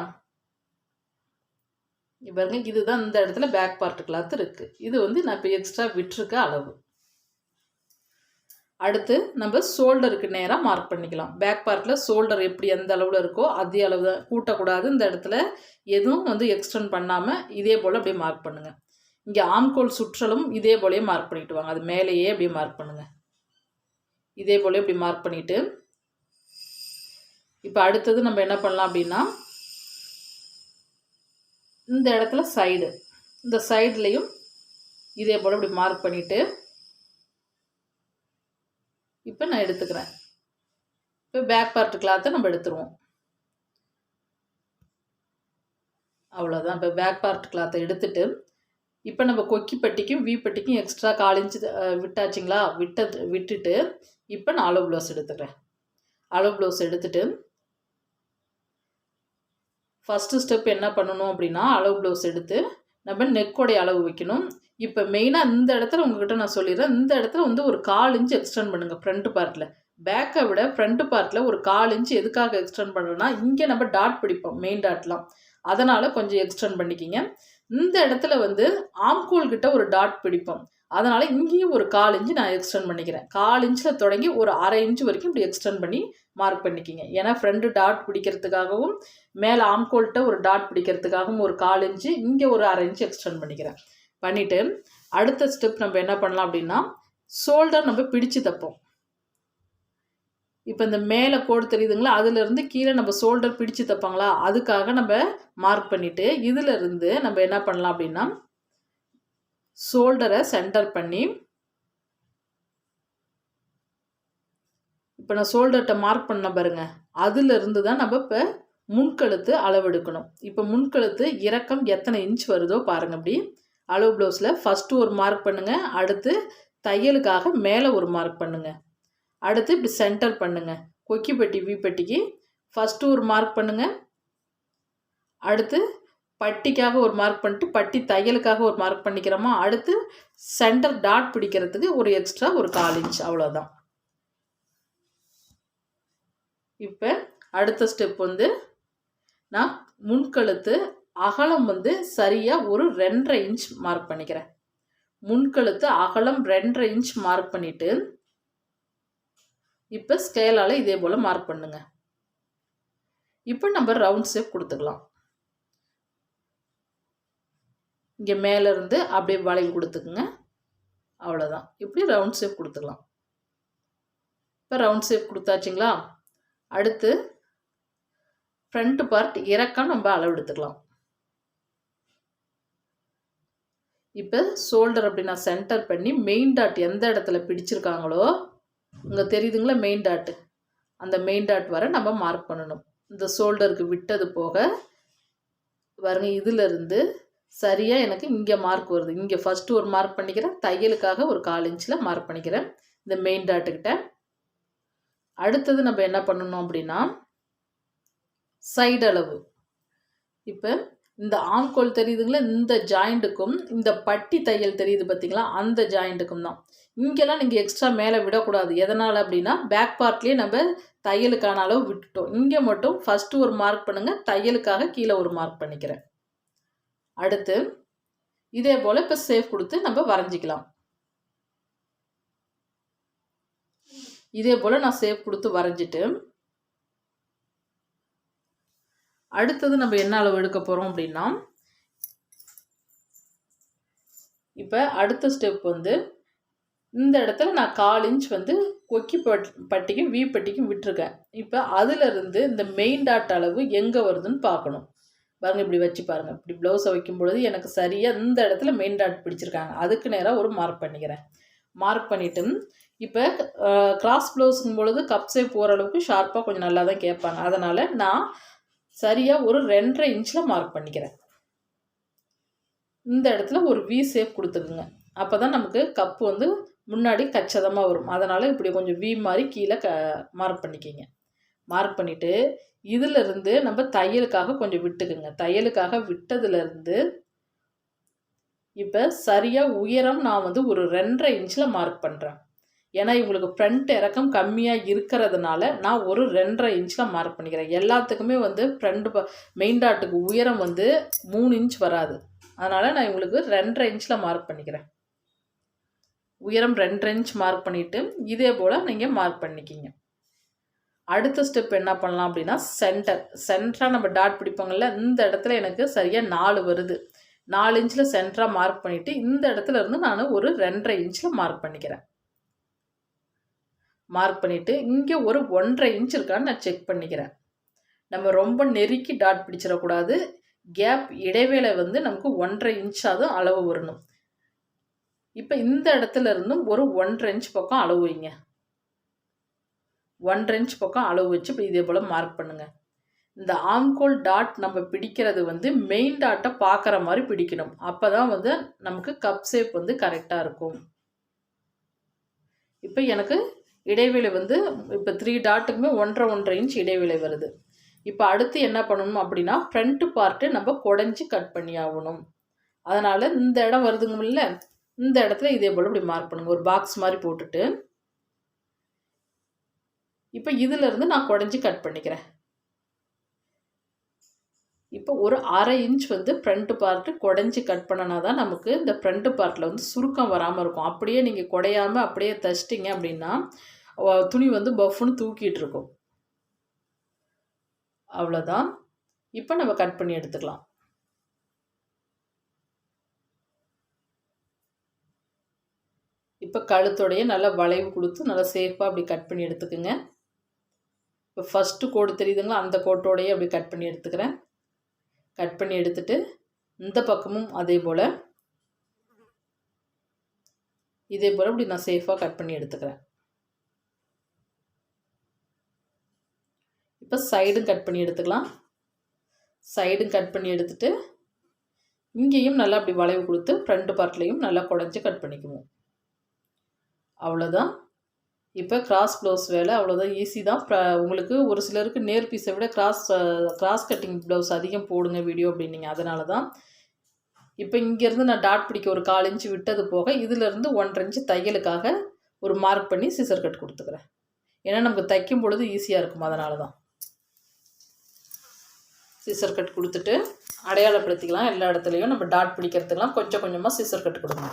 பாருங்க இதுதான் இந்த இடத்துல பேக் பார்ட் கிளாத் இருக்குது. இது வந்து நான் இப்போ எக்ஸ்ட்ரா விட்டுருக்க அளவு. அடுத்து நம்ம ஷோல்டருக்கு நேராக மார்க் பண்ணிக்கலாம். பேக் பார்ட்டில் ஷோல்டர் எப்படி எந்த அளவில் இருக்கோ அதே அளவு தான், கூட்டக்கூடாது. இந்த இடத்துல எதுவும் வந்து எக்ஸ்டெண்ட் பண்ணாமல் இதே போல் அப்படியே மார்க் பண்ணுங்கள். இங்கே ஆம்கோல் சுற்றலும் இதே போலேயே மார்க் பண்ணிவிட்டு வாங்க, அது மேலேயே அப்படியே மார்க் பண்ணுங்கள். இதே போல் இப்படி மார்க் பண்ணிவிட்டு இப்போ அடுத்தது நம்ம என்ன பண்ணலாம் அப்படின்னா இந்த இடத்துல இந்த சைட்லேயும் இதே போல் இப்படி மார்க் பண்ணிவிட்டு இப்போ நான் எடுத்துக்கிறேன். இப்போ பேக் பார்ட் கிளாத்தை நம்ம எடுத்துருவோம். அவ்வளோதான். இப்போ பேக் பார்ட் கிளாத்தை எடுத்துட்டு இப்போ நம்ம கொக்கி பட்டிக்கும் வி பட்டிக்கும் எக்ஸ்ட்ரா 1/4 இன்ச்சு விட்டாச்சுங்களா? விட்டுட்டு இப்போ நான் அளவு ப்ளவுஸ் எடுத்துக்கிறேன். அளவு ப்ளவுஸ் எடுத்துட்டு ஃபஸ்ட்டு ஸ்டெப் என்ன பண்ணணும் அப்படின்னா, அளவு ப்ளவுஸ் எடுத்து நம்ம நெக்கோடைய அளவு வைக்கணும். இப்போ மெயினாக இந்த இடத்துல உங்ககிட்ட நான் சொல்லிடுறேன். இந்த இடத்துல வந்து ஒரு 1/4 இன்ச்சு எக்ஸ்டெண்ட் பண்ணுங்கள் ஃப்ரண்ட் பார்ட்டில். பேக்கை விட ஃப்ரண்ட் பார்ட்டில் ஒரு 1/4 இன்ச்சு எதுக்காக எக்ஸ்டெண்ட் பண்ணுறோன்னா, இங்கே நம்ம டாட் பிடிப்போம் மெயின் டாட்லாம். அதனால் கொஞ்சம் எக்ஸ்டெண்ட் பண்ணிக்கிங்க. இந்த இடத்துல வந்து ஆம்கோல் கிட்ட ஒரு டாட் பிடிப்போம். அதனால் இங்கேயும் ஒரு 1/4 இன்ச்சு நான் எக்ஸ்டெண்ட் பண்ணிக்கிறேன். 1/4 இன்ச்சில் தொடங்கி ஒரு 1/2 இன்ச்சு வரைக்கும் இப்படி எக்ஸ்டெண்ட் பண்ணி மார்க் பண்ணிக்கிங்க. ஏன்னா ஃப்ரண்ட் டாட் பிடிக்கிறதுக்காகவும் மேலே ஆம்கோல்கிட்ட ஒரு டாட் பிடிக்கிறதுக்காகவும் ஒரு 1/4 இன்ச்சு, இங்கே ஒரு 1/2 இன்ச்சு எக்ஸ்டெண்ட் பண்ணிக்கிறேன். பண்ணிவிட்டு அடுத்த ஸ்டெப் நம்ம என்ன பண்ணலாம் அப்படின்னா, ஷோல்டர் நம்ம பிடிச்சு தைப்போம். இப்போ இந்த மேலே கோடு தெரியுதுங்களா? அதுலேருந்து கீழே நம்ம ஷோல்டர் பிடிச்சு தைப்பாங்களா? அதுக்காக நம்ம மார்க் பண்ணிவிட்டு இதிலிருந்து நம்ம என்ன பண்ணலாம் அப்படின்னா, ஷோல்டரை சென்டர் பண்ணி இப்போ நான் ஷோல்டர்கிட்ட மார்க் பண்ண பாருங்க, அதுலேருந்து தான் நம்ம இப்போ முன்கழுத்து அளவெடுக்கணும். இப்போ முன்கழுத்து இறக்கம் எத்தனை இன்ச் வருதோ பாருங்கள். அப்படி அளவு ப்ளவுஸில் ஃபஸ்ட்டு ஒரு மார்க் பண்ணுங்கள். அடுத்து தையலுக்காக மேலே ஒரு மார்க் பண்ணுங்கள். அடுத்து இப்படி சென்டர் பண்ணுங்கள். கொக்கி பட்டி வி பட்டிக்கு ஃபஸ்ட்டு ஒரு மார்க் பண்ணுங்கள். அடுத்து பட்டிக்காக ஒரு மார்க் பண்ணிட்டு பட்டி தையலுக்காக ஒரு மார்க் பண்ணிக்கிறோமா. அடுத்து சென்டர் டாட் பிடிக்கிறதுக்கு ஒரு எக்ஸ்ட்ரா ஒரு 1/4 இன்ச், அவ்வளோதான். இப்போ அடுத்த ஸ்டெப் வந்து நான் முன்கழுத்து அகலம் வந்து சரியாக ஒரு 2.5 இன்ச் மார்க் பண்ணிக்கிறேன். முன்கழுத்து அகலம் 2.5 இன்ச் மார்க் பண்ணிவிட்டு இப்போ ஸ்கேலால் இதே போல் மார்க் பண்ணுங்க. இப்போ நம்ம ரவுண்ட் ஷேப் கொடுத்துக்கலாம். இங்கே மேலேருந்து அப்படியே வளைவு கொடுத்துக்குங்க. அவ்வளோதான். இப்படி ரவுண்ட் ஷேப் கொடுத்துக்கலாம். இப்போ ரவுண்ட் ஷேப் கொடுத்தாச்சுங்களா? அடுத்து ஃப்ரண்ட் பார்ட் இறக்கம் நம்ம அளவு எடுத்துக்கலாம். இப்போ ஷோல்டர் அப்படி நான் சென்டர் பண்ணி மெயின் டாட் எந்த இடத்துல பிடிச்சிருக்காங்களோ, இங்கே தெரியுதுங்களா மெயின் டாட்டு, அந்த மெயின் டாட் வர நம்ம மார்க் பண்ணணும். இந்த ஷோல்டருக்கு விட்டது போக பாருங்க, இதிலிருந்து சரியாக எனக்கு இங்கே மார்க் வருது. இங்கே ஃபஸ்ட்டு ஒரு மார்க் பண்ணிக்கிறேன். தையலுக்காக ஒரு 1/4 இன்ச்சில் மார்க் பண்ணிக்கிறேன் இந்த மெயின் டாட்டுக்கிட்ட. அடுத்தது நம்ம என்ன பண்ணணும் அப்படின்னா, சைடு அளவு. இப்போ இந்த ஆம்கோல் தெரியுதுங்களா, இந்த ஜாயிண்ட்டுக்கும் இந்த பட்டி தையல் தெரியுது பார்த்தீங்களா, அந்த ஜாயிண்ட்டுக்கும் தான். இங்கெல்லாம் நீங்கள் எக்ஸ்ட்ரா மேலே விடக்கூடாது. எதனால் அப்படின்னா, பேக் பார்ட்லேயே நம்ம தையலுக்கான அளவு விட்டுட்டோம். இங்கே மட்டும் ஃபஸ்ட்டு ஒரு மார்க் பண்ணுங்கள். தையலுக்காக கீழே ஒரு மார்க் பண்ணிக்கிறேன். அடுத்து இதே போல் இப்போ சேஃப் கொடுத்து நம்ம வரைஞ்சிக்கலாம். இதே போல் நான் சேஃப் கொடுத்து வரைஞ்சிட்டு அடுத்தது நம்ம என்ன அளவு எடுக்க போகிறோம் அப்படின்னா, இப்போ அடுத்த ஸ்டெப் வந்து இந்த இடத்துல நான் 1/4 இன்ச் வந்து கொக்கி பட்டிக்கும் வி பட்டிக்கும் விட்டுருக்கேன். இப்போ அதிலிருந்து இந்த மெயின் டாட் அளவு எங்கே வருதுன்னு பார்க்கணும். பாருங்கள், இப்படி வச்சு பாருங்கள். இப்படி ப்ளவுஸை வைக்கும் பொழுது எனக்கு சரியாக இந்த இடத்துல மெயின் டாட் பிடிச்சிருக்காங்க. அதுக்கு நேராக ஒரு மார்க் பண்ணிக்கிறேன். மார்க் பண்ணிவிட்டு இப்போ கிராஸ் ப்ளவுஸுங்கும் பொழுது கப் ஷேப் போகிற அளவுக்கு ஷார்ப்பாக கொஞ்சம் நல்லா தான் கேட்பாங்க. அதனால் நான் சரியாக ஒரு 2.5 இன்ச்சில் மார்க் பண்ணிக்கிறேன். இந்த இடத்துல ஒரு வி ஷேப் கொடுத்துக்குங்க. அப்போ தான் நமக்கு கப்பு வந்து முன்னாடி கச்சிதமாக வரும். அதனால் இப்படி கொஞ்சம் வி மாதிரி கீழே மார்க் பண்ணிக்கிங்க. மார்க் பண்ணிவிட்டு இதிலிருந்து நம்ம தையலுக்காக கொஞ்சம் விட்டுக்குங்க. தையலுக்காக விட்டதுலேருந்து இப்போ சரியாக உயரம் நான் வந்து ஒரு 2.5 இன்ச்சில் மார்க் பண்ணுறேன். ஏன்னா இவங்களுக்கு ஃப்ரண்ட் இறக்கம் கம்மியாக இருக்கிறதுனால நான் ஒரு 2.5 இன்ச்சில் மார்க் பண்ணிக்கிறேன். எல்லாத்துக்குமே வந்து ஃப்ரண்ட் மெயின் டாட்டுக்கு உயரம் வந்து 3 இன்ச் வராது. அதனால் நான் இவங்களுக்கு 2.5 இன்ச்சில் மார்க் பண்ணிக்கிறேன். உயரம் 2.5 இன்ச் மார்க் பண்ணிவிட்டு இதே போல் நீங்கள் மார்க் பண்ணிக்கிங்க. அடுத்த ஸ்டெப் என்ன பண்ணலாம் அப்படின்னா, சென்டராக நம்ம டாட் பிடிப்பாங்கள்ல, இந்த இடத்துல எனக்கு சரியாக 4 வருது. 4 இன்ச்சில் சென்டராக மார்க் பண்ணிவிட்டு இந்த இடத்துல இருந்து நான் ஒரு 2.5 இன்ச்சில் மார்க் பண்ணிக்கிறேன். மார்க் பண்ணிவிட்டு இங்கே ஒரு 1.5 இன்ச் இருக்கான்னு நான் செக் பண்ணிக்கிறேன். நம்ம ரொம்ப நெருக்கி டாட் பிடிச்சிடக்கூடாது. கேப் இடைவேளை வந்து நமக்கு 1.5 இன்ச்சாவது அளவு வரணும். இப்போ இந்த இடத்துல இருந்தும் ஒரு 1.5 இன்ச் பக்கம் அளவு வைங்க. 1.5 இன்ச் பக்கம் அளவு வச்சு இப்போ இதே போல் மார்க் பண்ணுங்கள். இந்த ஆம்கோல் டாட் நம்ம பிடிக்கிறது வந்து மெயின் டாட்டை பார்க்குற மாதிரி பிடிக்கணும். அப்போ தான் வந்து நமக்கு கப் ஷேப் வந்து கரெக்டாக இருக்கும். இப்போ எனக்கு இடைவெளி வந்து இப்போ 3 டாட்டுக்குமே 1.5 இன்ச் இடைவெளி வருது. இப்போ அடுத்து என்ன பண்ணணும் அப்படின்னா ஃப்ரண்ட் பார்ட்டு நம்ம குடஞ்சி கட் பண்ணி ஆகணும். அதனால் இந்த இடம் வருதுங்கல்ல, இந்த இடத்துல இதே போல் இப்படி மார்க் பண்ணுங்க. ஒரு பாக்ஸ் மாதிரி போட்டுட்டு இப்போ இதிலிருந்து நான் குடஞ்சி கட் பண்ணிக்கிறேன். இப்போ ஒரு 1/2 இன்ச் வந்து ஃப்ரண்ட் பார்ட்டு குடஞ்சி கட் பண்ணனா தான் நமக்கு இந்த ஃப்ரண்ட் பார்ட்டில் வந்து சுருக்கம் வராமல் இருக்கும். அப்படியே நீங்கள் குடையாமல் அப்படியே தைச்சிட்டிங்க அப்படின்னா துணி வந்து பஃப்னு தூக்கிட்டு இருக்கும். அவ்வளோதான். இப்போ நம்ம கட் பண்ணி எடுத்துக்கலாம். இப்போ கழுத்தோடைய நல்லா வளைவு கொடுத்து நல்லா சேஃபாக அப்படி கட் பண்ணி எடுத்துக்குங்க. இப்போ ஃபஸ்ட்டு கோடு தெரியுதுங்களா, அந்த கோட்டோடையே அப்படி கட் பண்ணி எடுத்துக்கிறேன். கட் பண்ணி எடுத்துட்டு இந்த பக்கமும் இதே போல் இப்படி நான் சேஃபாக கட் பண்ணி எடுத்துக்கிறேன். இப்போ சைடும் கட் பண்ணி எடுத்துக்கலாம். சைடும் கட் பண்ணி எடுத்துட்டு இங்கேயும் நல்லா அப்படி வளைவு கொடுத்து ஃப்ரண்ட் பார்ட்லேயும் நல்லா குடஞ்சி கட் பண்ணிக்குவோம். அவ்வளோதான். இப்போ கிராஸ் ப்ளவுஸ் வேலை அவ்வளோதான், ஈஸி தான். உங்களுக்கு ஒரு சிலருக்கு நேர் பீஸை விட கிராஸ் கட்டிங் ப்ளவுஸ் அதிகம் போடுங்க வீடியோ அப்படின்னீங்க, அதனால தான். இப்போ இங்கேருந்து நான் டாட் பிடிக்க ஒரு 1/4 இன்ச்சு விட்டது போக இதிலேருந்து 1.5 இன்ச்சு தையலுக்காக ஒரு மார்க் பண்ணி சிசர் கட் கொடுத்துக்கிறேன். ஏன்னா நமக்கு தைக்கும் பொழுது ஈஸியாக இருக்கும், அதனால தான். சிசர் கட் கொடுத்துட்டு அடையாளப்படுத்திக்கலாம். எல்லா இடத்துலையும் நம்ம டாட் பிடிக்கிறதுக்கெலாம் கொஞ்சம் கொஞ்சமாக சிசர் கட் கொடுங்க.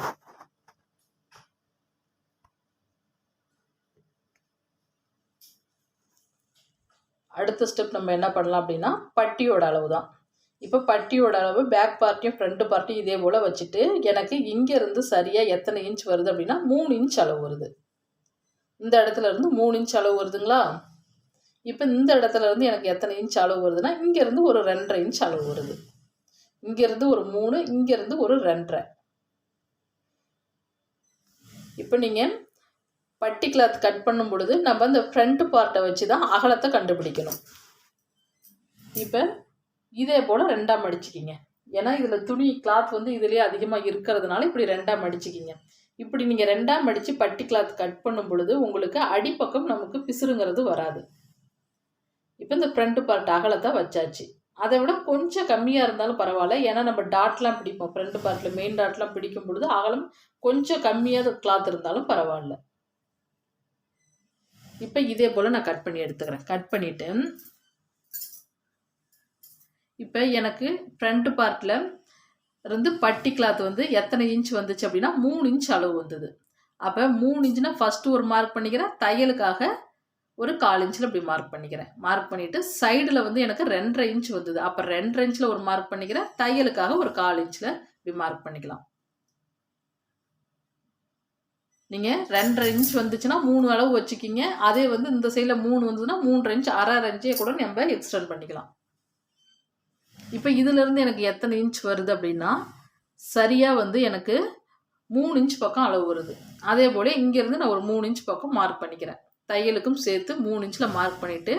அடுத்த ஸ்டெப் நம்ம என்ன பண்ணலாம் அப்படின்னா பட்டியோட அளவு தான். இப்போ பட்டியோட அளவு பேக் பார்ட்டையும் ஃப்ரண்ட் பார்ட்டையும் இதே போல் வச்சுட்டு எனக்கு இங்கேருந்து சரியாக எத்தனை இன்ச் வருது அப்படின்னா 3 இன்ச் அளவு வருது. இந்த இடத்துல இருந்து 3 இன்ச் அளவு வருதுங்களா. இப்போ இந்த இடத்துல இருந்து எனக்கு எத்தனை இன்ச் அளவு வருதுன்னா இங்கேருந்து ஒரு 2.5 இன்ச் அளவு வருது. இங்கேருந்து ஒரு 3, இங்கேருந்து ஒரு 2.5. இப்போ நீங்கள் பட்டி கிளாத் கட் பண்ணும் பொழுது நம்ம இந்த ஃப்ரண்ட் பார்ட்டை வச்சு தான் அகலத்தை கண்டுபிடிக்கணும். இப்போ இதே போல் 2ஆக மடிச்சிக்கிங்க. ஏன்னா இதில் துணி கிளாத் வந்து இதுலேயே அதிகமாக இருக்கிறதுனால இப்படி 2ஆக மடிச்சிக்கிங்க. இப்படி நீங்கள் 2ஆக மடித்து பட்டி கிளாத் கட் பண்ணும் பொழுது உங்களுக்கு அடிப்பக்கம் நமக்கு பிசுறுங்கிறது வராது. இப்போ இந்த ஃப்ரண்ட் பார்ட் அகலத்தை வச்சாச்சு. அதை விட கொஞ்சம் கம்மியாக இருந்தாலும் பரவாயில்ல, ஏன்னா நம்ம டாட்லாம் பிடிப்போம். ஃப்ரண்ட் பார்ட்டில் மெயின் டாட்லாம் பிடிக்கும் பொழுது அகலம் கொஞ்சம் கம்மியாக கிளாத் இருந்தாலும் பரவாயில்ல. இப்போ இதே போல் நான் கட் பண்ணி எடுத்துக்கிறேன். கட் பண்ணிவிட்டு இப்போ எனக்கு ஃப்ரண்ட் பார்ட்டில் இருந்து பட்டி கிளாத் வந்து எத்தனை இன்ச் வந்துச்சு அப்படின்னா 3 இன்ச் அளவு வந்தது. அப்போ 3 இன்ச்சுனா ஃபஸ்ட்டு ஒரு மார்க் பண்ணிக்கிறேன், தையலுக்காக ஒரு 1/4 இன்ச்சில் இப்படி மார்க் பண்ணிக்கிறேன். மார்க் பண்ணிவிட்டு சைடில் வந்து எனக்கு 2.5 இன்ச் வந்தது. அப்போ 2.5 இன்ச்சில் ஒரு மார்க் பண்ணிக்கிறேன், தையலுக்காக ஒரு 1/4 இன்ச்சில் இப்படி மார்க் பண்ணிக்கலாம். நீங்கள் 2.5 இன்ச் வந்துச்சுன்னா 3 அளவு வச்சுக்கிங்க. அதே வந்து இந்த சைடில் 3 வந்ததுன்னா 3.5 இன்ச் 1/2 இன்ச்சே கூட நம்ம எக்ஸ்டெண்ட் பண்ணிக்கலாம். இப்போ இதிலேருந்து எனக்கு எத்தனை இன்ச் வருது அப்படின்னா சரியாக வந்து எனக்கு 3 இன்ச் பக்கம் அளவு வருது. அதே போல் இங்கேருந்து நான் ஒரு 3 இன்ச் பக்கம் மார்க் பண்ணிக்கிறேன். தையலுக்கும் சேர்த்து 3 இன்ச்சில் மார்க் பண்ணிவிட்டு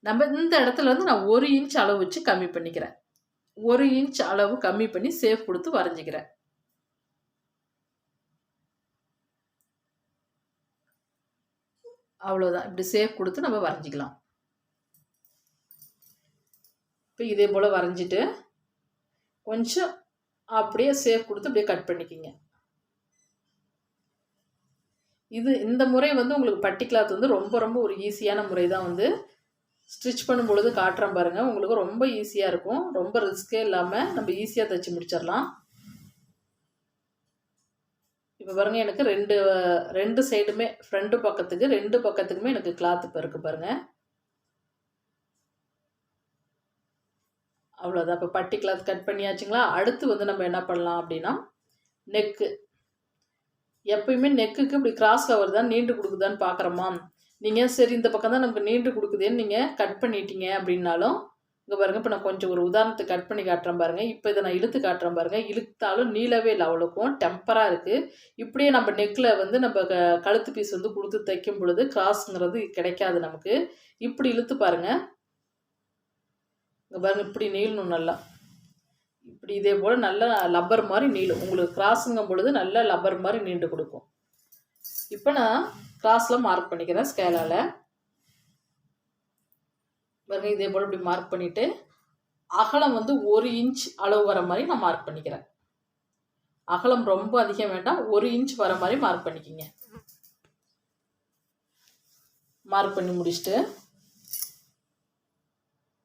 நம்ம இந்த இடத்துல இருந்து நான் 1 இன்ச் அளவு வச்சு கம்மி பண்ணிக்கிறேன். 1 இன்ச் அளவு கம்மி பண்ணி சேஃப் கொடுத்து வரைஞ்சிக்கிறேன். அவ்வளோதான். இப்படி சேஃப் கொடுத்து நம்ம வரைஞ்சிக்கலாம். இப்போ இதே போல் வரைஞ்சிட்டு கொஞ்சம் அப்படியே சேஃப் கொடுத்து அப்படியே கட் பண்ணிக்கிங்க. இந்த முறை வந்து உங்களுக்கு பட்டி கிளாத் வந்து ரொம்ப ரொம்ப ஒரு ஈஸியான முறை தான். வந்து ஸ்டிச் பண்ணும் பொழுது காட்டுறேன் பாருங்கள், உங்களுக்கு ரொம்ப ஈஸியாக இருக்கும். ரொம்ப ரிஸ்கே இல்லாமல் நம்ம ஈஸியாக தைச்சி முடிச்சிடலாம். இப்போ பாருங்கள், எனக்கு ரெண்டு சைடுமே ஃப்ரண்ட் பக்கத்துக்கு 2 பக்கத்துக்குமே எனக்கு கிளாத் இப்போ இருக்குது பாருங்கள். அவ்வளோதான். இப்போ பட்டி கிளாத் கட் பண்ணியாச்சுங்களா. அடுத்து வந்து நம்ம என்ன பண்ணலாம் அப்படின்னா நெக்கு. எப்பயுமே நெக்குக்கு இப்படி கிராஸில் வருதான்னு நீண்டு கொடுக்குதான்னு பார்க்குறோமா. நீங்கள் சரி இந்த பக்கம் தான் நமக்கு நீண்டு கொடுக்குதேன்னு நீங்கள் கட் பண்ணிட்டீங்க அப்படின்னாலும் இங்கே பாருங்கள். இப்போ நான் கொஞ்சம் ஒரு உதாரணத்துக்கு கட் பண்ணி காட்டுறேன் பாருங்கள். இப்போ இதை நான் இழுத்து காட்டுறேன் பாருங்கள். இழுத்தாலும் நீளவே இல்லை, அவ்வளோக்கும் டெம்பராக இருக்குது. இப்படியே நம்ம நெக்கில் வந்து நம்ம கழுத்து பீஸ் வந்து கொடுத்து தைக்கும் பொழுது கிராஸுங்கிறது கிடைக்காது நமக்கு. இப்படி இழுத்து பாருங்கள். இங்கே பாருங்கள் இப்படி நீளணும் நல்லா. இப்படி இதே போல் நல்லா லப்பர் மாதிரி நீளும். உங்களுக்கு கிராஸுங்கும் பொழுது நல்லா லப்பர் மாதிரி நீண்டு கொடுக்கும். இப்போ நான் கிராஸில் மார்க் பண்ணிக்கிறேன் ஸ்கேலால். பாருங்கள் இதே போல் இப்படி மார்க் பண்ணிவிட்டு அகலம் வந்து 1 இன்ச் அளவு வர மாதிரி நான் மார்க் பண்ணிக்கிறேன். அகலம் ரொம்ப அதிகம் வேண்டாம், 1 இன்ச் வர மாதிரி மார்க் பண்ணிக்கிங்க. மார்க் பண்ணி முடிச்சுட்டு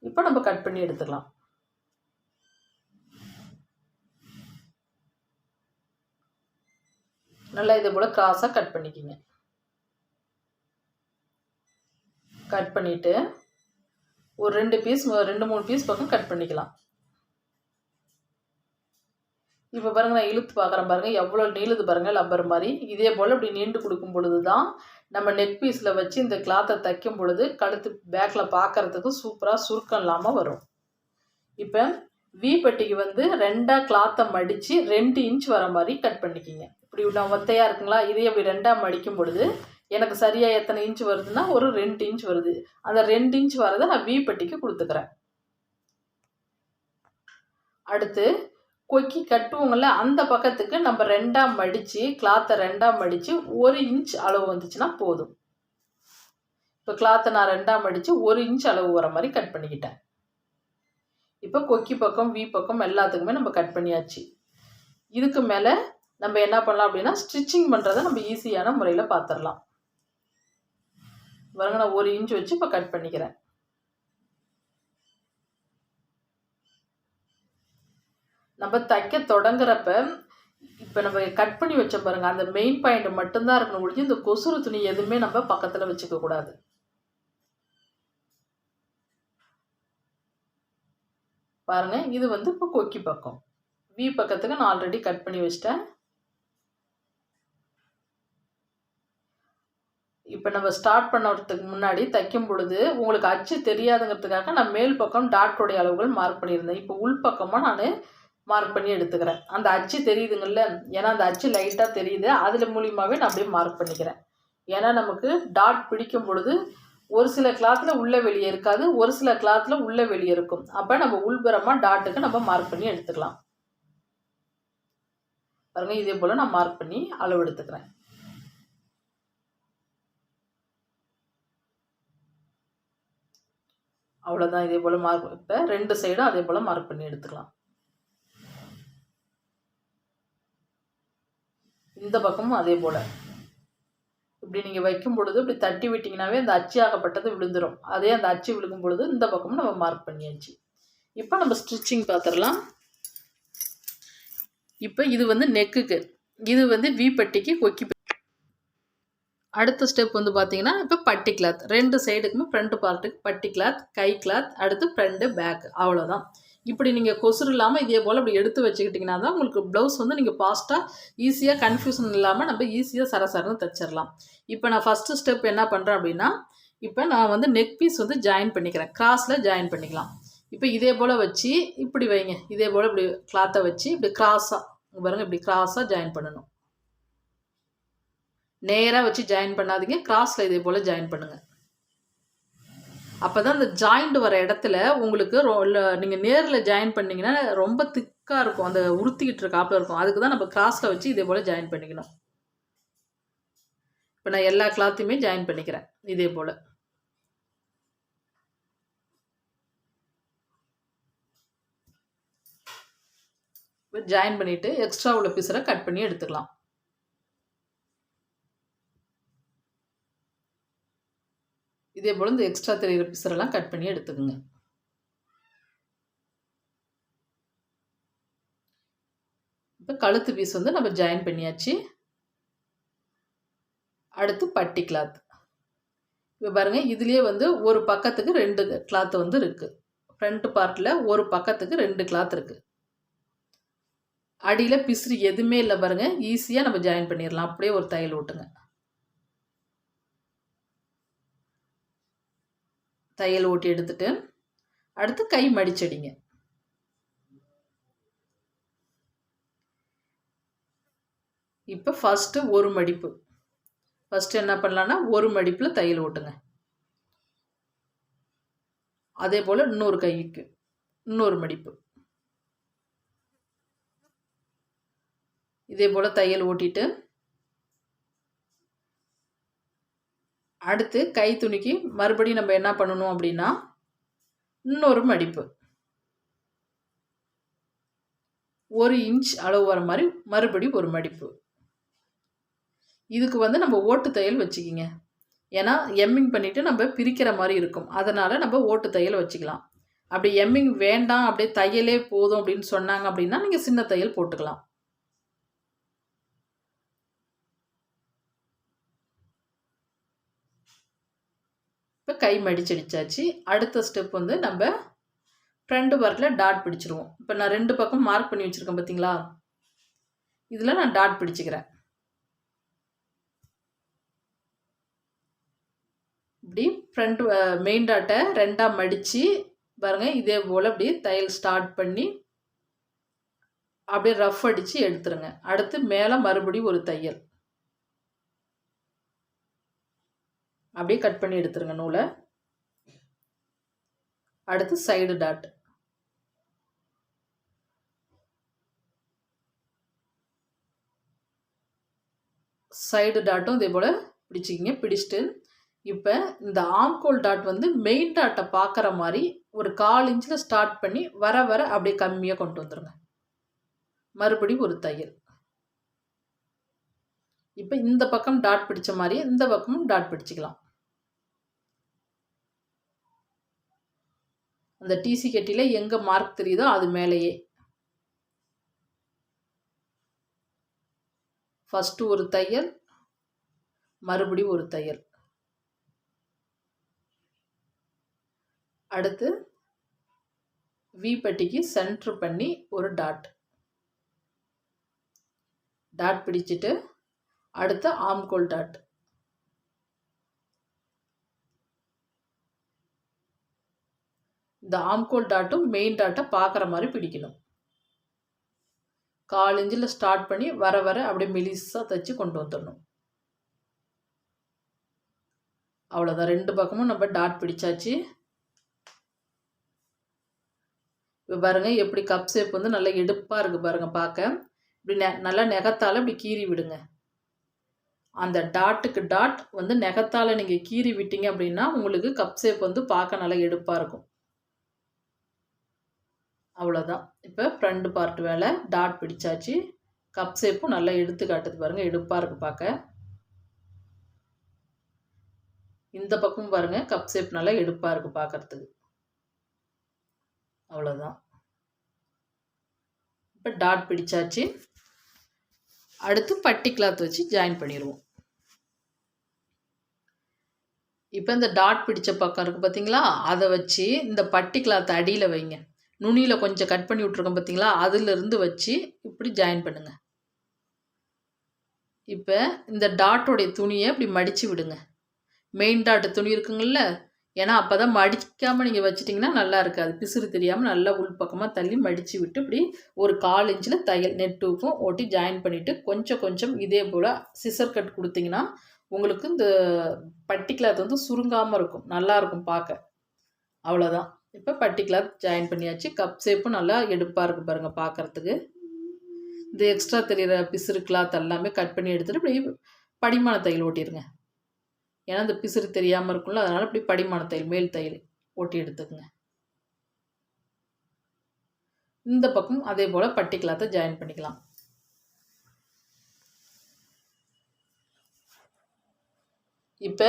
இப்போ நம்ம கட் பண்ணி எடுத்துக்கலாம். நல்லா இதே போல் கிராஸாக கட் பண்ணிக்கிங்க. கட் பண்ணிவிட்டு ஒரு 2-3 பீஸ் பக்கம் கட் பண்ணிக்கலாம். இப்போ பாருங்கள் நான் இழுத்து பார்க்குறேன், பாருங்கள் எவ்வளோ நீளுது பாருங்கள் லப்பர் மாதிரி. இதே போல் இப்படி நீண்டு கொடுக்கும் பொழுது தான் நம்ம நெக் பீஸில் வச்சு இந்த கிளாத்தை தைக்கும் பொழுது கழுத்து பேக்கில் பார்க்குறதுக்கு சூப்பராக சுருக்கம் இல்லாமல் வரும். இப்போ வி பட்டிக்கு வந்து 2ஆக கிளாத்தை மடித்து 2 இன்ச் வர மாதிரி கட் பண்ணிக்கிங்க. இப்படி நான் ஒத்தையாக இருக்குங்களா, இதே அப்படி 2ஆக மடிக்கும் பொழுது எனக்கு சரியாக எத்தனை இன்ச் வருதுன்னா ஒரு 2 இன்ச் வருது. அந்த 2 இன்ச் வரதை நான் வி பட்டிக்கு கொடுத்துக்கிறேன். அடுத்து கொக்கி கட்டுவோங்கள்ல, அந்த பக்கத்துக்கு நம்ம 2ஆக மடித்து கிளாத்தை 2ஆக மடித்து 1 இன்ச் அளவு வந்துச்சுன்னா போதும். இப்போ கிளாத்தை நான் 2ஆக மடித்து 1 இன்ச் அளவு வர மாதிரி கட் பண்ணிக்கிட்டேன். இப்போ கொக்கி பக்கம் வி பக்கம் எல்லாத்துக்குமே நம்ம கட் பண்ணியாச்சு. இதுக்கு மேலே நம்ம என்ன பண்ணலாம் அப்படின்னா ஸ்டிச்சிங் பண்ணுறதை நம்ம ஈஸியான முறையில் பார்த்துடலாம். பாருங்க நான் 1 இன்ச் வச்சு இப்போ கட் பண்ணிக்கிறேன். நம்ம தைக்க தொடங்குறப்ப இப்போ நம்ம கட் பண்ணி வச்ச பாருங்க அந்த மெயின் பாயிண்ட் மட்டும்தான் இருக்கணும் ஒழிஞ்சு இந்த கொசுறு துணி எதுவுமே நம்ம பக்கத்தில் வச்சுக்க கூடாது. பாருங்க இது வந்து இப்போ கொக்கி பக்கம். வி பக்கத்துக்கு நான் ஆல்ரெடி கட் பண்ணி வச்சிட்டேன். இப்போ நம்ம ஸ்டார்ட் பண்ணுறதுக்கு முன்னாடி தைக்கும் பொழுது உங்களுக்கு அச்சு தெரியாதுங்கிறதுக்காக நான் மேல் பக்கம் டாட்டோடைய அளவுகள் மார்க் பண்ணியிருந்தேன். இப்போ உள் பக்கமாக நான் மார்க் பண்ணி எடுத்துக்கிறேன். அந்த அச்சு தெரியுதுங்கள்ல, ஏன்னா அந்த அச்சு லைட்டாக தெரியுது, அதில் மூலியமாகவே நான் அப்படியே மார்க் பண்ணிக்கிறேன். ஏன்னா நமக்கு டாட் பிடிக்கும் பொழுது ஒரு சில கிளாத்தில் உள்ளே வெளியே இருக்காது, ஒரு சில கிளாத்தில் உள்ளே வெளியே இருக்கும். அப்போ நம்ம உள்புறமாக டாட்டுக்கு நம்ம மார்க் பண்ணி எடுத்துக்கலாம். பாருங்க இதே போல் நான் மார்க் பண்ணி அளவு எடுத்துக்கிறேன். அவ்வளோதான். இதே போல் மார்க் இப்போ 2 சைடும் அதே போல் மார்க் பண்ணி எடுத்துக்கலாம். இந்த பக்கமும் அதே போல் இப்படி நீங்கள் வைக்கும் பொழுது இப்படி தட்டி விட்டிங்கனாவே அந்த அச்சு ஆகப்பட்டது விழுந்துடும். அதே அந்த அச்சு விழுகும் பொழுது இந்த பக்கமும் நம்ம மார்க் பண்ணியாச்சு. இப்போ நம்ம ஸ்டிச்சிங் பார்த்துடலாம். இப்போ இது வந்து நெக்குக்கு, இது வந்து வி பட்டிக்கு கொக்கி. அடுத்த ஸ்டெப் வந்து பார்த்தீங்கன்னா இப்போ பட்டி கிளாத் 2 சைடுக்குமே ஃப்ரண்ட் பார்ட்டுக்கு பட்டி கிளாத், கை கிளாத், அடுத்து ஃப்ரண்ட்டு பேக், அவ்வளோதான். இப்படி நீங்கள் கொசுறு இல்லாமல் இதே போல் இப்படி எடுத்து வச்சுக்கிட்டிங்கன்னா தான் உங்களுக்கு ப்ளவுஸ் வந்து நீங்கள் ஃபாஸ்ட்டாக ஈஸியாக கன்ஃபியூஷன் இல்லாமல் நம்ம ஈஸியாக சரசரன்னு தைச்சிடலாம். இப்போ நான் ஃபஸ்ட்டு ஸ்டெப் என்ன பண்ணுறேன் அப்படின்னா இப்போ நான் வந்து நெக் பீஸ் வந்து ஜாயின் பண்ணிக்கிறேன். கிராஸில் ஜாயின் பண்ணிக்கலாம். இப்போ இதே போல் வச்சு இப்படி வைங்க. இதே போல் இப்படி கிளாத்தை வச்சு இப்படி கிராஸாக பாருங்கள், இப்படி கிராஸாக ஜாயின் பண்ணணும். நேராக வச்சு ஜாயின் பண்ணாதீங்க, கிராஸில் இதே போல் ஜாயின் பண்ணுங்கள். அப்போ தான் அந்த ஜாயிண்ட் வர இடத்துல உங்களுக்கு நீங்கள் நேரில் ஜாயின் பண்ணிங்கன்னா ரொம்ப திக்காக இருக்கும், அந்த உறுத்திக்கிட்டு இருக்காப்புல இருக்கும். அதுக்கு தான் நம்ம கிராஸில் வச்சு இதே போல் ஜாயின் பண்ணிக்கணும். இப்போ நான் எல்லா கிளாத்தையுமே ஜாயின் பண்ணிக்கிறேன் இதே போல். இப்போ ஜாயின் பண்ணிவிட்டு எக்ஸ்ட்ரா உள்ள பீஸரை கட் பண்ணி எடுத்துக்கலாம். இதே போல் இந்த எக்ஸ்ட்ரா தெரிகிற பீஸரெல்லாம் கட் பண்ணி எடுத்துக்கோங்க. இப்போ கழுத்து பீஸ் வந்து நம்ம ஜாயின் பண்ணியாச்சு. அடுத்து பட்டி கிளாத். இப்போ பாருங்கள் இதுலேயே வந்து ஒரு பக்கத்துக்கு 2 கிளாத் வந்து இருக்குது. ஃப்ரண்ட் பார்ட்டில் ஒரு பக்கத்துக்கு 2 கிளாத் இருக்குது. அடியில் பிசுறு எதுவுமே இல்லை பாருங்கள், ஈஸியாக நம்ம ஜாயின் பண்ணிடலாம். அப்படியே ஒரு தையல் ஓட்டுங்க. தையல் ஓட்டி எடுத்துட்டு அடுத்து கை மடிச்சடிங்க. இப்போ ஃபஸ்ட்டு ஒரு மடிப்பு, ஃபஸ்ட்டு என்ன பண்ணலான்னா ஒரு மடிப்பில் தையல் ஓட்டுங்க. அதே போல் இன்னொரு கைக்கு இன்னொரு மடிப்பு. இதே போல் தையல் ஓட்டிட்டு அடுத்து கை துணிக்கு மறுபடியும் நம்ம என்ன பண்ணணும் அப்படின்னா இன்னொரு மடிப்பு 1 இன்ச் அளவு வர மாதிரி மறுபடியும் ஒரு மடிப்பு. இதுக்கு வந்து நம்ம ஓட்டு தையல் வச்சுக்கிங்க. ஏன்னா எம்மிங் பண்ணிவிட்டு நம்ம பிரிக்கிற மாதிரி இருக்கும். அதனால் நம்ம ஓட்டு தையல் வச்சுக்கலாம். அப்படி எம்மிங் வேண்டாம் அப்படியே தையலே போதும் அப்படின்னு சொன்னாங்க அப்படின்னா நீங்கள் சின்ன தையல் போட்டுக்கலாம். இப்போ கை மடிச்சடிச்சாச்சு. அடுத்த ஸ்டெப் வந்து நம்ம ஃப்ரண்ட் பார்ட்டில் டாட் பிடிச்சிருவோம். இப்போ நான் 2 பக்கம் மார்க் பண்ணி வச்சுருக்கேன் பார்த்தீங்களா, இதில் நான் டாட் பிடிச்சிக்கிறேன். இப்படி ஃப்ரண்ட் மெயின் டாட்டை 2ஆக மடித்து பாருங்கள், இதே போல் இப்படி தையல் ஸ்டார்ட் பண்ணி அப்படியே ரஃப் அடித்து எடுத்துருங்க. அடுத்து மேலே மறுபடியும் ஒரு தையல் அப்படியே கட் பண்ணி எடுத்துருங்க நூலை. அடுத்து சைடு டாட், சைடு டாட்டும் இதே போல் பிடிச்சிக்கிங்க. பிடிச்சிட்டு இப்போ இந்த ஆம்கோல் டாட் வந்து மெயின் டாட்டை பார்க்குற மாதிரி ஒரு 1/4 இன்ச்சில் ஸ்டார்ட் பண்ணி வர வர அப்படியே கம்மியாக கொண்டு வந்துடுங்க. மறுபடியும் ஒரு தையல். இப்போ இந்த பக்கம் டாட் பிடிச்ச மாதிரி இந்த பக்கமும் டாட் பிடிச்சிக்கலாம். அந்த டிசி கட்டியில் எங்கே மார்க் தெரியுதோ அது மேலேயே ஃபஸ்ட்டு ஒரு தையல், மறுபடியும் ஒரு தையல். அடுத்து வி பட்டிக்கு சென்ட்ரு பண்ணி ஒரு டாட் பிடிச்சிட்டு அடுத்து ஆம்கோல் டாட். இந்த ஆம்கோல் டாட்டும் மெயின் டாட்டை பார்க்குற மாதிரி பிடிக்கணும். 1/4 இன்ச்சில் ஸ்டார்ட் பண்ணி வர வர அப்படியே மெலிசாக தைச்சி கொண்டு வந்துடணும். அவ்வளோதான். 2 பக்கமும் நம்ம டாட் பிடிச்சாச்சு. இப்போ பாருங்கள் எப்படி கப் ஷேப் வந்து நல்லா எடுப்பாக இருக்குது பாருங்கள் பார்க்க. இப்படி நல்லா நெகத்தால் இப்படி கீறி விடுங்க. அந்த டாட்டுக்கு டாட் வந்து நெகத்தால் நீங்கள் கீறி விட்டீங்க அப்படின்னா உங்களுக்கு கப் ஷேப் வந்து பார்க்க நல்லா எடுப்பாக இருக்கும். அவ்வளோதான். இப்போ ஃப்ரண்ட் பார்ட் வேலை டாட் பிடிச்சாச்சு. கப் ஷேப்பும் நல்லா எடுத்து காட்டுது பாருங்கள், எடுப்பாக இருக்குது பார்க்க. இந்த பக்கம் பாருங்கள் கப் ஷேப் நல்லா எடுப்பாக இருக்குது பார்க்குறதுக்கு. அவ்வளோதான். இப்போ டாட் பிடிச்சாச்சு. அடுத்து பட்டி கிளாத் வச்சு ஜாயின் பண்ணிடுவோம். இப்போ இந்த டாட் பிடிச்ச பக்கம் இருக்குது பார்த்தீங்களா, அதை வச்சு இந்த பட்டி கிளாத் அடியில் வைங்க. நுனியில் கொஞ்சம் கட் பண்ணி விட்ருக்கோம் பார்த்தீங்களா, அதிலிருந்து வச்சு இப்படி ஜாயின் பண்ணுங்கள். இப்போ இந்த டாட்டோடைய துணியை இப்படி மடித்து விடுங்க. மெயின் டாட்டு துணி இருக்குங்கள்ல, ஏன்னா அப்போ தான் மடிக்காமல் நீங்கள் வச்சிட்டிங்கன்னா நல்லா இருக்காது. பிசுறு தெரியாமல் நல்லா உள்பக்கமாக தள்ளி மடித்து விட்டு இப்படி ஒரு 1/4 இன்ச்சில் தையல் நெட்டுக்கும் ஓட்டி ஜாயின் பண்ணிவிட்டு கொஞ்சம் கொஞ்சம் இதே போல் சிசர் கட் கொடுத்தீங்கன்னா உங்களுக்கு இந்த பட்டி கிளாத் வந்து சுருங்காமல் இருக்கும், நல்லாயிருக்கும் பார்க்க. அவ்வளோதான். இப்போ பட்டி கிளாத் ஜாயின் பண்ணியாச்சு. கப் ஷேப்பும் நல்லா எடுப்பாக இருக்குது பாருங்கள் பார்க்குறதுக்கு. இந்த எக்ஸ்ட்ரா தெரிகிற பிசுறு கிளாத் எல்லாமே கட் பண்ணி எடுத்துகிட்டு இப்படி படிமான தையல் ஓட்டிடுங்க. ஏன்னா இந்த பிசுறு தெரியாமல் இருக்கும்ல, அதனால் இப்படி படிமான தையல் மேல் தையல் ஓட்டி எடுத்துக்கங்க. இந்த பக்கம் அதே போல் பட்டி கிளாத்தை ஜாயின் பண்ணிக்கலாம். இப்போ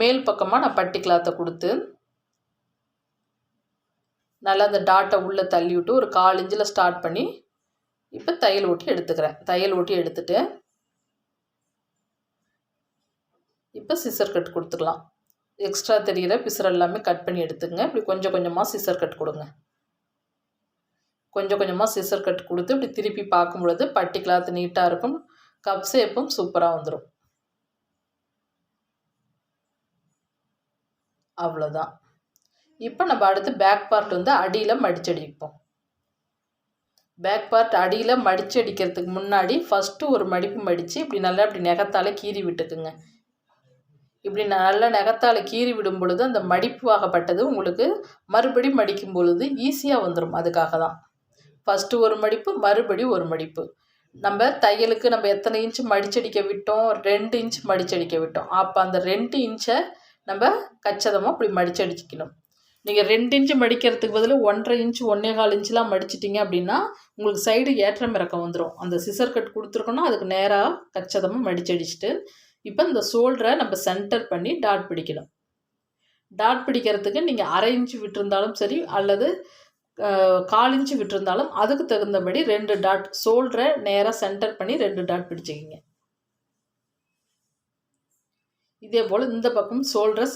மேல் பக்கமாக நான் பட்டி கிளாத்தை கொடுத்து நல்லா அந்த டாட்டை உள்ளே தள்ளி விட்டு ஒரு 1/4 இன்ச்சில் ஸ்டார்ட் பண்ணி இப்போ தையல் ஓட்டி எடுத்துக்கிறேன். தையல் ஓட்டி எடுத்துட்டு இப்போ சிசர் கட் கொடுத்துக்கலாம். எக்ஸ்ட்ரா தெரிகிற பிசுறு எல்லாமே கட் பண்ணி எடுத்துக்கங்க. இப்படி கொஞ்சம் கொஞ்சமாக சிசர் கட் கொடுங்க. கொஞ்சம் கொஞ்சமாக சிசர் கட் கொடுத்து இப்படி திருப்பி பார்க்கும் பொழுது பட்டி கிளாத் நீட்டாக இருக்கும், கப் ஷேப்பும் சூப்பராக வந்துடும். அவ்வளோதான். இப்போ நம்ம அடுத்து பேக் பார்ட் வந்து அடியில் மடிச்சடிப்போம். பேக் பார்ட் அடியில் மடித்து அடிக்கிறதுக்கு முன்னாடி ஃபஸ்ட்டு ஒரு மடிப்பு மடித்து இப்படி நல்லா இப்படி நெகத்தால் கீறி விட்டுக்குங்க. இப்படி நல்ல நகத்தால் கீறி விடும் பொழுது அந்த மடிப்பாகப்பட்டது உங்களுக்கு மறுபடி மடிக்கும் பொழுது ஈஸியாக வந்துடும். அதுக்காக தான் ஃபஸ்ட்டு ஒரு மடிப்பு, மறுபடி ஒரு மடிப்பு. நம்ம தையலுக்கு நம்ம எத்தனை இன்ச்சு மடிச்சடிக்க விட்டோம், 2 இன்ச் மடிச்சடிக்க விட்டோம். அப்போ அந்த 2 இன்ச்சை நம்ம கச்சிதமாக இப்படி மடிச்சடிக்கணும். நீங்கள் 2 இன்ச்சு மடிக்கிறதுக்கு பதில் 1.5 இன்ச் 1.25 இன்ச்லாம் மடிச்சிட்டிங்க அப்படின்னா உங்களுக்கு சைடு ஏற்றம் இறக்கம் வந்துடும். அந்த சிசர் கட் கொடுத்துருக்கோன்னா அதுக்கு நேராக கச்சிதமாக மடிச்சடிச்சுட்டு இப்போ இந்த ஷோல்டரை நம்ம சென்டர் பண்ணி டாட் பிடிக்கணும். டாட் பிடிக்கிறதுக்கு நீங்கள் 1/2 இன்ச்சு விட்டுருந்தாலும் சரி அல்லது 1/4 இன்ச்சு விட்டுருந்தாலும் அதுக்கு தகுந்தபடி 2 டாட் ஷோல்டரை நேராக சென்டர் பண்ணி 2 டாட் பிடிச்சிக்கிங்க. இதே போல் இந்த பக்கம் ஷோல்டரை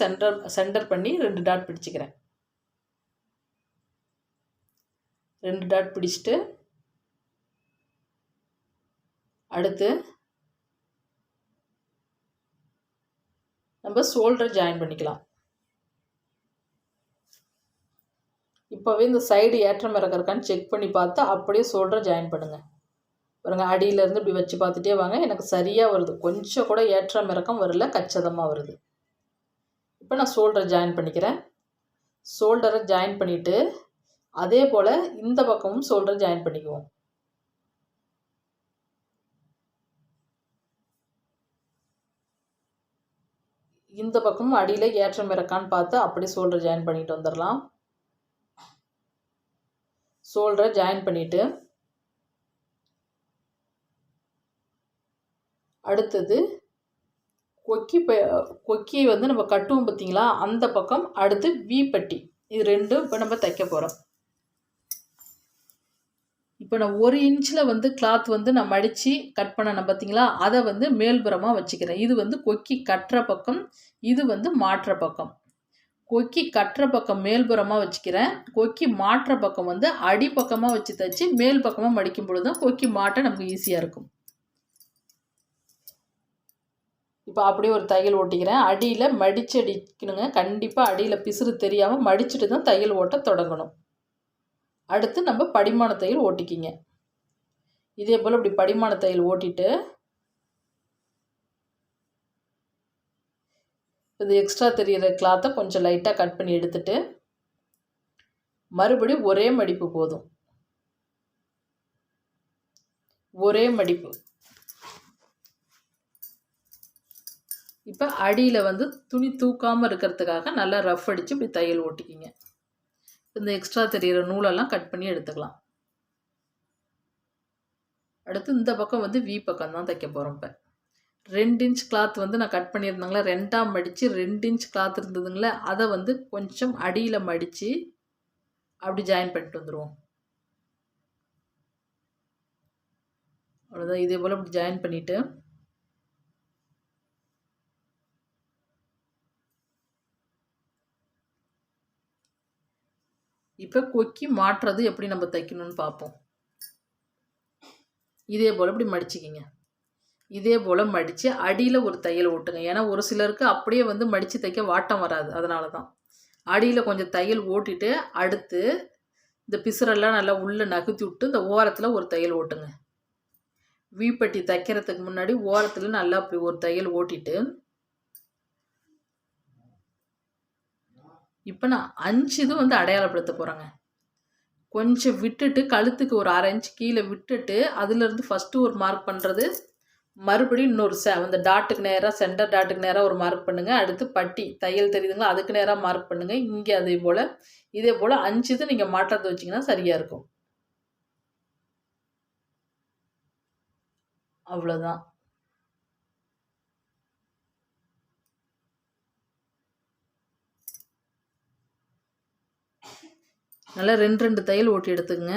சென்டர் பண்ணி 2 டாட் பிடிச்சிக்கிறேன். 2 டாட் பிடிச்சிட்டு அடுத்து நம்ம ஷோல்டரை ஜாயின் பண்ணிக்கலாம். இப்போவே இந்த சைடு ஏற்றம் இறக்கம் இருக்கான்னு செக் பண்ணி பார்த்து அப்படியே ஷோல்டரை ஜாயின் பண்ணுங்கள். பாருங்கள், அடியிலேருந்து இப்படி வச்சு பார்த்துட்டே வாங்க. எனக்கு சரியாக வருது, கொஞ்சம் கூட ஏற்றம் இறக்கம் வரல, கச்சிதமாக வருது. இப்போ நான் ஷோல்டரை ஜாயின் பண்ணிக்கிறேன். ஷோல்டரை ஜாயின் பண்ணிவிட்டு அதே போல் இந்த பக்கமும் ஷோல்டரை ஜாயின் பண்ணிக்குவோம். இந்த பக்கமும் அடியில் ஏற்றம் இறக்கான்னு பார்த்து அப்படியே ஷோல்டரை ஜாயின் பண்ணிட்டு வந்துடலாம். ஷோல்டரை ஜாயின் பண்ணிவிட்டு அடுத்தது கொக்கியை வந்து நம்ம கட்டுவோம் பார்த்தீங்களா, அந்த பக்கம் அடுத்து வி பட்டி, இது ரெண்டும் இப்போ நம்ம தைக்க போகிறோம். இப்போ நான் 1 இன்ச்சில் வந்து கிளாத் வந்து நான் மடித்து கட் பண்ணணும் பார்த்தீங்களா, அதை வந்து மேல்புறமாக வச்சுக்கிறேன். இது வந்து கொக்கி கட்டுற பக்கம், இது வந்து மாற்ற பக்கம். கொக்கி கட்டுற பக்கம் மேல்புறமாக வச்சுக்கிறேன். கொக்கி மாற்ற பக்கம் வந்து அடிப்பக்கமாக வச்சு தைச்சி மேல் பக்கமாக மடிக்கும் பொழுது தான் கொக்கி மாட்ட நமக்கு ஈஸியாக இருக்கும். இப்போ அப்படியே ஒரு தையல் ஓட்டிக்கிறேன். அடியில் மடித்து அடிக்கணுங்க. கண்டிப்பாக அடியில் பிசுறு தெரியாமல் மடிச்சுட்டு தான் தையல் ஓட்ட தொடங்கணும். அடுத்து நம்ம படிமான தையல் ஓட்டிக்கிங்க. இதே போல் இப்படி படிமான தையல் ஓட்டிட்டு இது எக்ஸ்ட்ரா தெரிகிற கிளாத்தை கொஞ்சம் லைட்டாக கட் பண்ணி எடுத்துட்டு மறுபடியும் ஒரே மடிப்பு போதும். ஒரே மடிப்பு. இப்போ அடியில் வந்து துணி தூக்காமல் இருக்கிறதுக்காக நல்லா ரஃப் அடித்து இப்படி தையல் ஓட்டிக்கிங்க. இந்த எக்ஸ்ட்ரா தெரிகிற நூலெல்லாம் கட் பண்ணி எடுத்துக்கலாம். அடுத்து இந்த பக்கம் வந்து வி பக்கம் தான் தைக்க போகிறோம். இப்போ 2 இன்ச் கிளாத் வந்து நான் கட் பண்ணியிருந்தாங்களா, 2ஆக மடித்து 2 இன்ச் கிளாத் இருந்ததுங்களே, அதை வந்து கொஞ்சம் அடியில் மடித்து அப்படி ஜாயின் பண்ணிட்டு வந்துடுவோம். அவ்வளோதான். இதே போல் அப்படி ஜாயின் பண்ணிவிட்டு இப்போ கொக்கி மாட்டுறது எப்படி நம்ம தைக்கணும்னு பார்ப்போம். இதே போல் இப்படி மடிச்சிக்கிங்க. இதே போல் மடித்து அடியில் ஒரு தையல் ஓட்டுங்க. ஏன்னா ஒரு சிலருக்கு அப்படியே வந்து மடித்து தைக்க வாட்டம் வராது, அதனால தான் அடியில் கொஞ்சம் தையல் ஓட்டிட்டு அடுத்து இந்த பிசுரெல்லாம் நல்லா உள்ளே நகுத்தி விட்டு இந்த ஓரத்தில் ஒரு தையல் ஓட்டுங்க. வீப்பட்டி தைக்கிறதுக்கு முன்னாடி ஓரத்தில் நல்லா அப்படி ஒரு தையல் ஓட்டிட்டு இப்போ நான் 5 இது வந்து அடையாளப்படுத்த போகிறேங்க. கொஞ்சம் விட்டுட்டு கழுத்துக்கு ஒரு 1/2 இன்ச் கீழே விட்டுட்டு அதுலேருந்து ஃபஸ்ட்டு ஒரு மார்க் பண்ணுறது, மறுபடியும் இன்னொரு அந்த டாட்டுக்கு நேராக சென்டர் டாட்டுக்கு நேராக ஒரு மார்க் பண்ணுங்கள். அடுத்து பட்டி தையல் தெரியுதுங்களா, அதுக்கு நேராக மார்க் பண்ணுங்கள். இங்கே அதே போல் இதே போல் 5 இது நீங்கள் மாற்றத்தை வச்சிங்கன்னா சரியாக இருக்கும். அவ்வளோதான். நல்லா 2 தையல் ஓட்டி எடுத்துக்கங்க.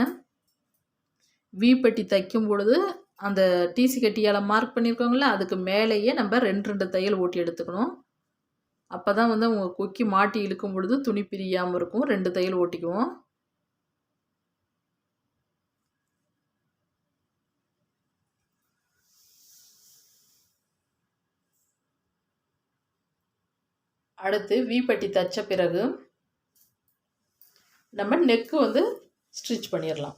வீப்பட்டி தைக்கும் பொழுது அந்த டிசி கட்டியால் மார்க் பண்ணியிருக்கோங்களா, அதுக்கு மேலேயே நம்ம 2 தையல் ஓட்டி எடுத்துக்கணும். அப்போ தான் வந்து உங்கள் கொக்கி மாட்டி இழுக்கும் பொழுது துணி பிரியாமல் இருக்கும். 2 தையல் ஓட்டிக்குவோம். அடுத்து வீப்பட்டி தைச்ச பிறகு நம்ம நெக்கு வந்து ஸ்டிச் பண்ணிடலாம்.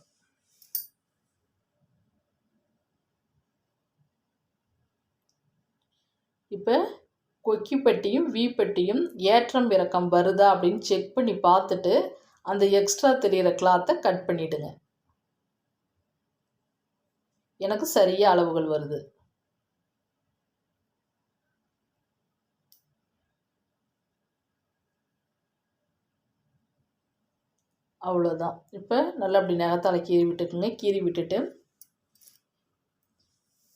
இப்போ கொக்கி பட்டியும் வி பட்டியும் ஏற்றம் இறக்கம் வருதா அப்படின்னு செக் பண்ணி பார்த்துட்டு அந்த எக்ஸ்ட்ரா தெரிகிற கிளாத்தை கட் பண்ணிவிடுங்க. எனக்கு சரியாக அளவுகள் வருது. அவ்வளோதான். இப்போ நல்லா அப்படி நகத்தால் கீறி விட்டுக்குங்க. கீறி விட்டுட்டு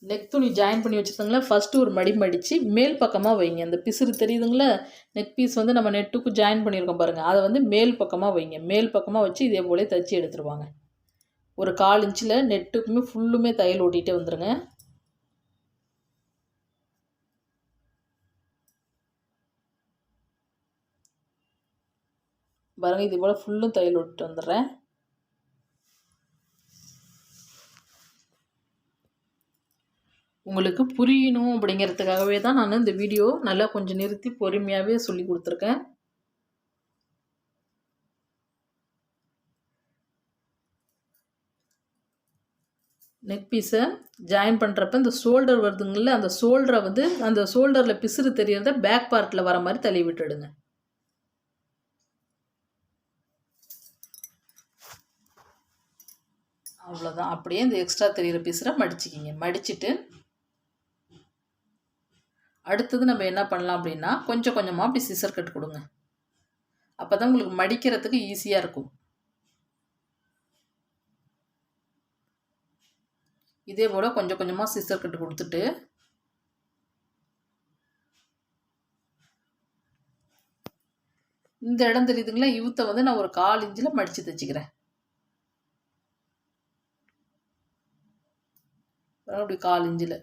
நெக் துணி ஜாயின் பண்ணி வச்சுருந்தோங்களா, ஃபஸ்ட்டு ஒரு மடி மடித்து மேல் பக்கமாக வைங்க. அந்த பிசுறு தெரியுதுங்களா, நெக் பீஸ் வந்து நம்ம நெட்டுக்கு ஜாயின் பண்ணியிருக்கோம் பாருங்கள், அதை வந்து மேல் பக்கமாக வைங்க. மேல் பக்கமாக வச்சு இதே போல தைச்சி எடுத்துருவாங்க. ஒரு 1/4 இன்ச்சில் நெட்டுக்குமே ஃபுல்லுமே தையல் ஓட்டிகிட்டே வந்துடுங்க. பாருங்கள், இது போல் ஃபுல்லும் தையல் ஓட்டிட்டு வந்துடுறேன். உங்களுக்கு புரியணும் அப்படிங்கிறதுக்காகவே தான் நான் இந்த வீடியோ நல்லா கொஞ்சம் நிறுத்தி பொறுமையாகவே சொல்லி கொடுத்துருக்கேன். நெக் பீஸை ஜாயின் பண்ணுறப்ப இந்த ஷோல்டர் வருதுங்கள, அந்த ஷோல்டரை வந்து அந்த ஷோல்டரில் பிசுறு தெரியறத பேக் பார்ட்டில் வர மாதிரி தள்ளி விட்டுடுங்க. அவ்வளோதான். அப்படியே இந்த எக்ஸ்ட்ரா தெரிகிற பீஸரை மடிச்சிக்கிங்க. மடிச்சுட்டு அடுத்தது நம்ம என்ன பண்ணலாம் அப்படின்னா, கொஞ்சம் கொஞ்சமாக அப்படி சிசர் கட் கொடுங்க. அப்போ தான் உங்களுக்கு மடிக்கிறதுக்கு ஈஸியாக இருக்கும். இதே போல் கொஞ்சம் கொஞ்சமாக சிசர் கட் கொடுத்துட்டு இந்த இடம் தெரியுதுங்களா, இவுத்தை வந்து நான் ஒரு 1/4 இன்ச்சில் மடித்து தைச்சிக்கிறேன். அப்படி 1/4 இன்ச்சில்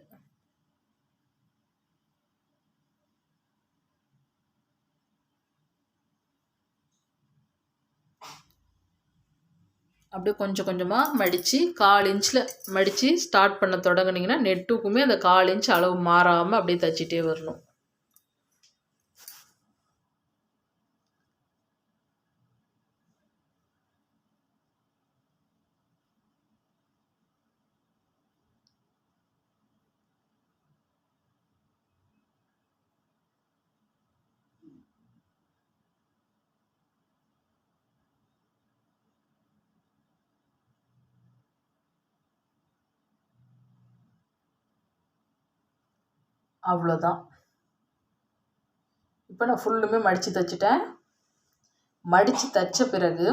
அப்படியே கொஞ்சம் கொஞ்சமாக மடித்து 1/4 இன்ச்சில் மடித்து ஸ்டார்ட் பண்ண தொடங்குனீங்கன்னா நெட்டுக்குமே அந்த 1/4 இன்ச் அளவு மாறாமல் அப்படியே தைச்சிட்டே வரணும். அவ்வளோதான். இப்போ நான் ஃபுல்லுமே மடித்து தைச்சிட்டேன். மடித்து தைச்ச பிறகு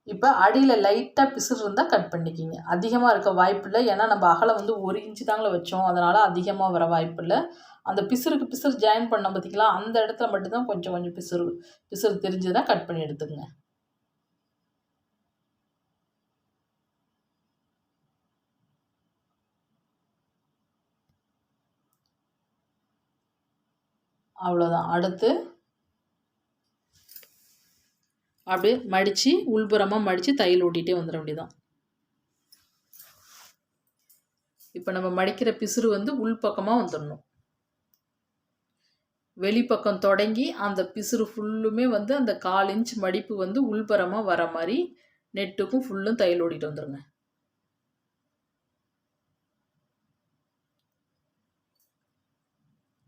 இப்போ அடியில் லைட்டாக பிசுறு இருந்தால் கட் பண்ணிக்கிங்க. அதிகமாக இருக்க வாய்ப்பு இல்லை, ஏன்னா நம்ம அகலம் வந்து 1 இன்ச்சு தாங்கள வச்சோம், அதனால் அதிகமாக வர வாய்ப்பு இல்லை. அந்த பிசுறுக்கு பிசுறு ஜாயின் பண்ண பார்த்திங்களா, அந்த இடத்துல மட்டும்தான் கொஞ்சம் கொஞ்சம் பிசுறு தெரிஞ்சதுன்னா கட் பண்ணி எடுத்துக்கங்க. அவ்வளோதான். அடுத்து அப்படியே மடித்து உள்புறமாக மடித்து தையல் ஓட்டிகிட்டே வந்துட வேண்டியதான். இப்போ நம்ம மடிக்கிற பிசுறு வந்து உள்பக்கமாக வந்துடணும். வெளிப்பக்கம் தொடங்கி அந்த பிசுறு ஃபுல்லுமே வந்து அந்த 1/4 இன்ச் மடிப்பு வந்து உள்புறமாக வர மாதிரி நெட்டுக்கும் ஃபுல்லும் தையல் ஓட்டிகிட்டு வந்துடுங்க.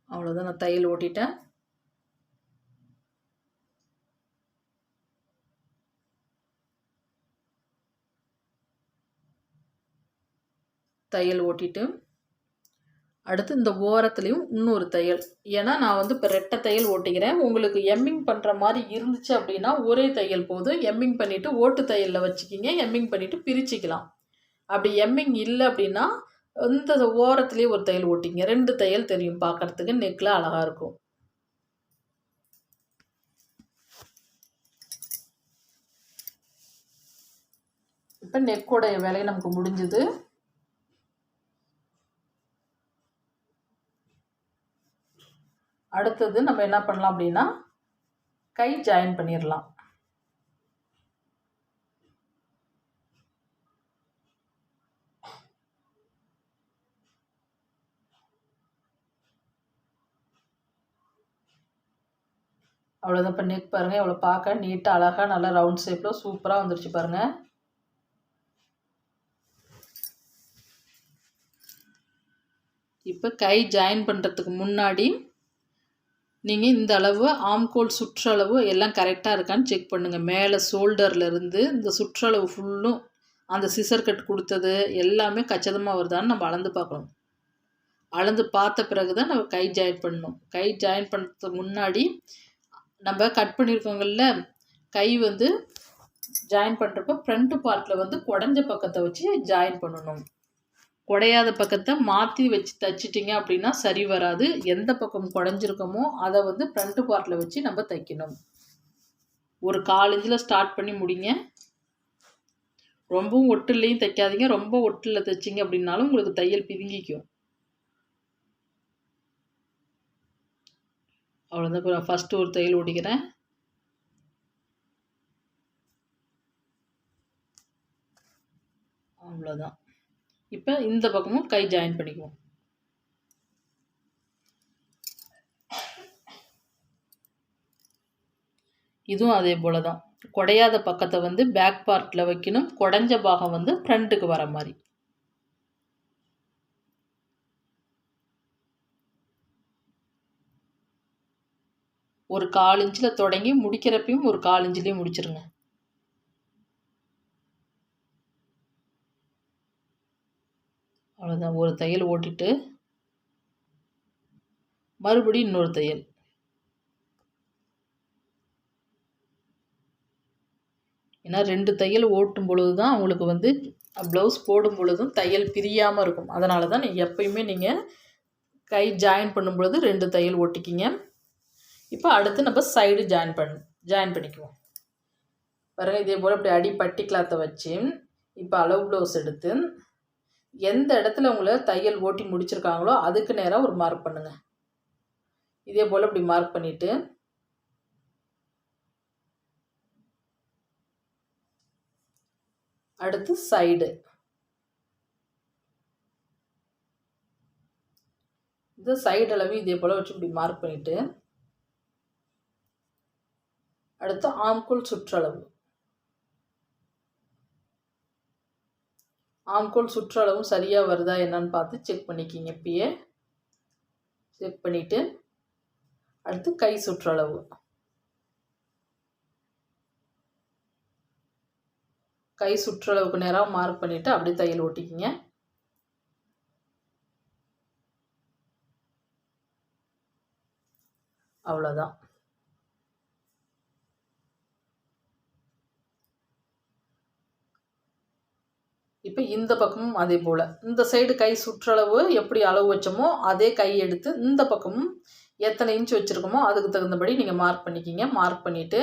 அவ்வளோதான், நான் தையல் ஓட்டிட்டேன். தையல் ஓட்டிட்டு அடுத்து இந்த ஓரத்துலேயும் இன்னொரு தையல், ஏன்னா நான் வந்து இப்போ ரெட்டை தையல் ஓட்டிக்கிறேன். உங்களுக்கு எம்மிங் பண்ணுற மாதிரி இருந்துச்சு அப்படின்னா ஒரே தையல் போதும். எம்மிங் பண்ணிவிட்டு ஓட்டு தையலில் வச்சுக்கிங்க. எம்மிங் பண்ணிவிட்டு பிரிச்சுக்கலாம். அப்படி எம்மிங் இல்லை அப்படின்னா இந்த ஓரத்துலேயே ஒரு தையல் ஓட்டிங்க. 2 தையல் தெரியும் பார்க்குறதுக்கு, நெக்கில் அழகாக இருக்கும். இப்போ நெக்கோடைய வேலையை நமக்கு முடிஞ்சுது. அடுத்தது நம்ம என்ன பண்ணலாம் அப்படின்னா கை ஜாயின் பண்ணிடலாம். அவ்வளோதான். இப்போ நெக் பாருங்கள் எவ்வளோ பார்க்க நீட்டாக அழகாக நல்லா ரவுண்ட் ஷேப்பில் சூப்பராக வந்துருச்சு பாருங்கள். இப்போ கை ஜாயின் பண்ணுறதுக்கு முன்னாடி நீங்கள் இந்த அளவு ஆம்கோல் சுற்றளவு எல்லாம் கரெக்டாக இருக்கான்னு செக் பண்ணுங்கள். மேலே ஷோல்டர்லேருந்து இந்த சுற்றளவு ஃபுல்லும் அந்த சிசர் கட் கொடுத்தது எல்லாமே கச்சிதமாக வருதான்னு நம்ம அளந்து பார்க்கணும். அளந்து பார்த்த பிறகு தான் நம்ம கை ஜாயின் பண்ணணும். கை ஜாயின் பண்ணுறதுக்கு முன்னாடி நம்ம கட் பண்ணியிருக்கோங்கள்ல, கை வந்து ஜாயின் பண்ணுறப்ப ஃப்ரண்ட்டு பார்ட்டில் வந்து குடஞ்ச பக்கத்தை வச்சு ஜாயின் பண்ணணும். குடையாத பக்கத்தை மாற்றி வச்சு தைச்சிட்டிங்க அப்படின்னா சரி வராது. எந்த பக்கம் குடஞ்சிருக்கோமோ அதை வந்து ஃப்ரண்ட்டு பார்ட்டில் வச்சு நம்ம தைக்கணும். ஒரு 1/4 இன்ச்சில் ஸ்டார்ட் பண்ணி முடிங்க. ரொம்பவும் ஒட்டுலையும் தைக்காதீங்க. ரொம்ப ஒட்டில் தைச்சிங்க அப்படின்னாலும் உங்களுக்கு தையல் பிதுங்கிக்கும். அவ்வளோதான். ஃபஸ்ட்டு ஒரு தையல் ஓட்டிக்கிறேன். அவ்வளோதான். இப்போ இந்த பக்கமும் கை ஜாயின் பண்ணிக்குவோம். இதுவும் அதே போல் தான். குடையாத பக்கத்தை வந்து பேக் பார்ட்டில் வைக்கணும். குடஞ்ச பாகம் வந்து ஃப்ரண்ட்டுக்கு வர மாதிரி. ஒரு 1/4 இன்ச்சில் தொடங்கி முடிக்கிறப்பையும் ஒரு 1/4 இன்ச்சிலேயே முடிச்சிருங்க. அவ்வளோதான். ஒரு தையல் ஓட்டிட்டு மறுபடியும் இன்னொரு தையல். ஏன்னா 2 தையல் ஓட்டும் பொழுது தான் உங்களுக்கு வந்து ப்ளவுஸ் போடும் பொழுதும் தையல் பிரியாமல் இருக்கும். அதனால தான் எப்பயுமே நீங்கள் கை ஜாயின் பண்ணும் பொழுது 2 தையல் ஓட்டிக்கிங்க. இப்போ அடுத்து நம்ம சைடு ஜாயின் பண்ணிக்குவோம். பாருங்க, இதே போல் இப்படி அடி பட்டி கிளாத்தை வச்சு இப்போ அளவு ப்ளவுஸ் எடுத்து எந்த இடத்துல உங்களை தையல் ஓட்டி முடிச்சிருக்காங்களோ அதுக்கு நேராக ஒரு மார்க் பண்ணுங்கள். இதே போல் இப்படி மார்க் பண்ணிவிட்டு அடுத்து சைடு. இந்த சைடு அளவு இதே போல் வச்சு இப்படி மார்க் பண்ணிவிட்டு அடுத்து ஆம்கோல் சுற்றளவு. ஆம்கோல் சுற்றளவும் சரியாக வருதா என்னன்னு பார்த்து செக் பண்ணிக்கிங்க. இப்பயே செக் பண்ணிவிட்டு அடுத்து கை சுற்றளவு. கை சுற்றளவுக்கு நேராக மார்க் பண்ணிவிட்டு அப்படியே தையல் ஓட்டிக்கிங்க. அவ்வளோதான். இப்போ இந்த பக்கமும் அதே போல் இந்த சைடு கை சுற்றளவு எப்படி அளவு வச்சோமோ அதே கை எடுத்து இந்த பக்கமும் எத்தனை இன்ச் வச்சுருக்கோமோ அதுக்கு தகுந்தபடி நீங்கள் மார்க் பண்ணிக்கிங்க. மார்க் பண்ணிவிட்டு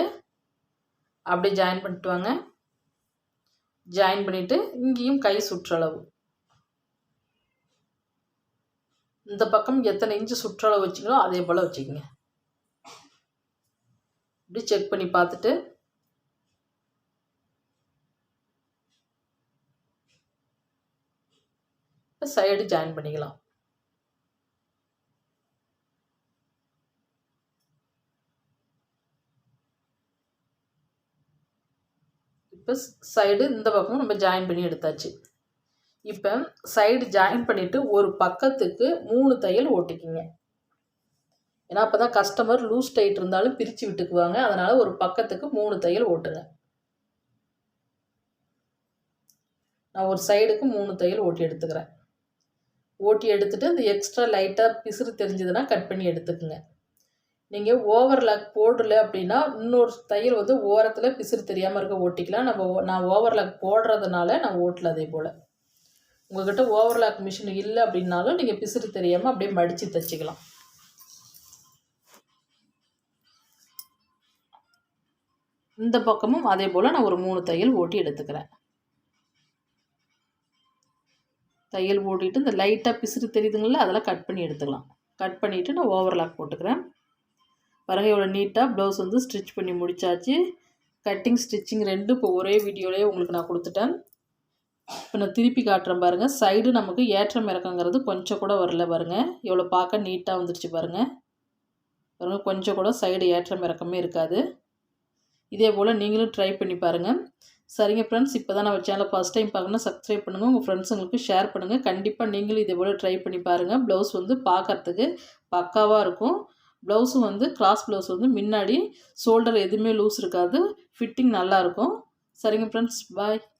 அப்படியே ஜாயின் பண்ணிட்டு வாங்க. ஜாயின் பண்ணிவிட்டு இங்கேயும் கை சுற்றளவு இந்த பக்கம் எத்தனை இன்ச்சு சுற்றளவு வச்சிங்களோ அதே போல் வச்சுக்கிங்க. இப்படி செக் பண்ணி பார்த்துட்டு சைடு ஜாயின் பண்ணிக்கலாம். இப்போ சைடு இந்த பக்கம் நம்ம ஜாயின் பண்ணி எடுத்தாச்சு. இப்போ சைடு ஜாயின் பண்ணிவிட்டு ஒரு பக்கத்துக்கு 3 தையல் ஓட்டிக்கிங்க. ஏன்னா அப்போ தான் கஸ்டமர் லூஸ் டைட் இருந்தாலும் பிரித்து விட்டுக்குவாங்க. அதனால் ஒரு பக்கத்துக்கு 3 தையல் ஓட்டுங்க. நான் ஒரு சைடுக்கு 3 தையல் ஓட்டி எடுத்துக்கிறேன். ஓட்டி எடுத்துகிட்டு இந்த எக்ஸ்ட்ரா லைட்டாக பிசுறு தெரிஞ்சதுன்னா கட் பண்ணி எடுத்துக்குங்க. நீங்கள் ஓவர்லாக் போடல அப்படின்னா இன்னொரு தையல் வந்து ஓரத்தில் பிசுறு தெரியாமல் இருக்க ஓட்டிக்கலாம். நான் ஓவர்லாக் போடுறதுனால நான் ஓட்டல. அதே போல் உங்கள்கிட்ட ஓவர்லாக் மிஷின் இல்லை அப்படின்னாலும் நீங்கள் பிசுறு தெரியாமல் அப்படியே மடித்து தைச்சிக்கலாம். இந்த பக்கமும் அதே போல் நான் ஒரு 3 தையல் ஓட்டி எடுத்துக்கிறேன். தையல் ஓட்டிட்டு இந்த லைட்டாக பிசுறு தெரியுதுங்களா, அதெல்லாம் கட் பண்ணி எடுத்துக்கலாம். கட் பண்ணிவிட்டு நான் ஓவர்லாக் போட்டுக்கிறேன். பாருங்கள், இவ்வளோ நீட்டாக ப்ளவுஸ் வந்து ஸ்டிச் பண்ணி முடித்தாச்சு. கட்டிங் ஸ்டிச்சிங் 2 இப்போ ஒரே வீடியோலேயே உங்களுக்கு நான் கொடுத்துட்டேன். இப்போ நான் திருப்பி காட்டுறேன் பாருங்கள். சைடு நமக்கு ஏற்றம் இறக்கங்கிறது கொஞ்சம் கூட வரல. பாருங்கள், எவ்வளோ பார்க்க நீட்டாக வந்துருச்சு. பாருங்கள் கொஞ்சம் கூட சைடு ஏற்றம் இறக்கமே இருக்காது. இதே போல் நீங்களும் ட்ரை பண்ணி பாருங்கள். சரிங்க ஃப்ரெண்ட்ஸ், இப்போ தான் நம்ம சேனலை ஃபஸ்ட் டைம் பார்க்கணுன்னா சப்ஸ்கிரைப் பண்ணுங்கள். உங்கள் ஃப்ரெண்ட்ஸுங்களுக்கு ஷேர் பண்ணுங்கள். கண்டிப்பாக நீங்களும் இதே போல் ட்ரை பண்ணி பாருங்கள். ப்ளவுஸ் வந்து பார்க்குறதுக்கு பக்காவாக இருக்கும். ப்ளவுஸும் வந்து கிராஸ் ப்ளவுஸ் வந்து முன்னாடி ஷோல்டர் எதுவுமே லூஸ் இருக்காது, ஃபிட்டிங் நல்லாயிருக்கும். சரிங்க ஃப்ரெண்ட்ஸ், பாய்.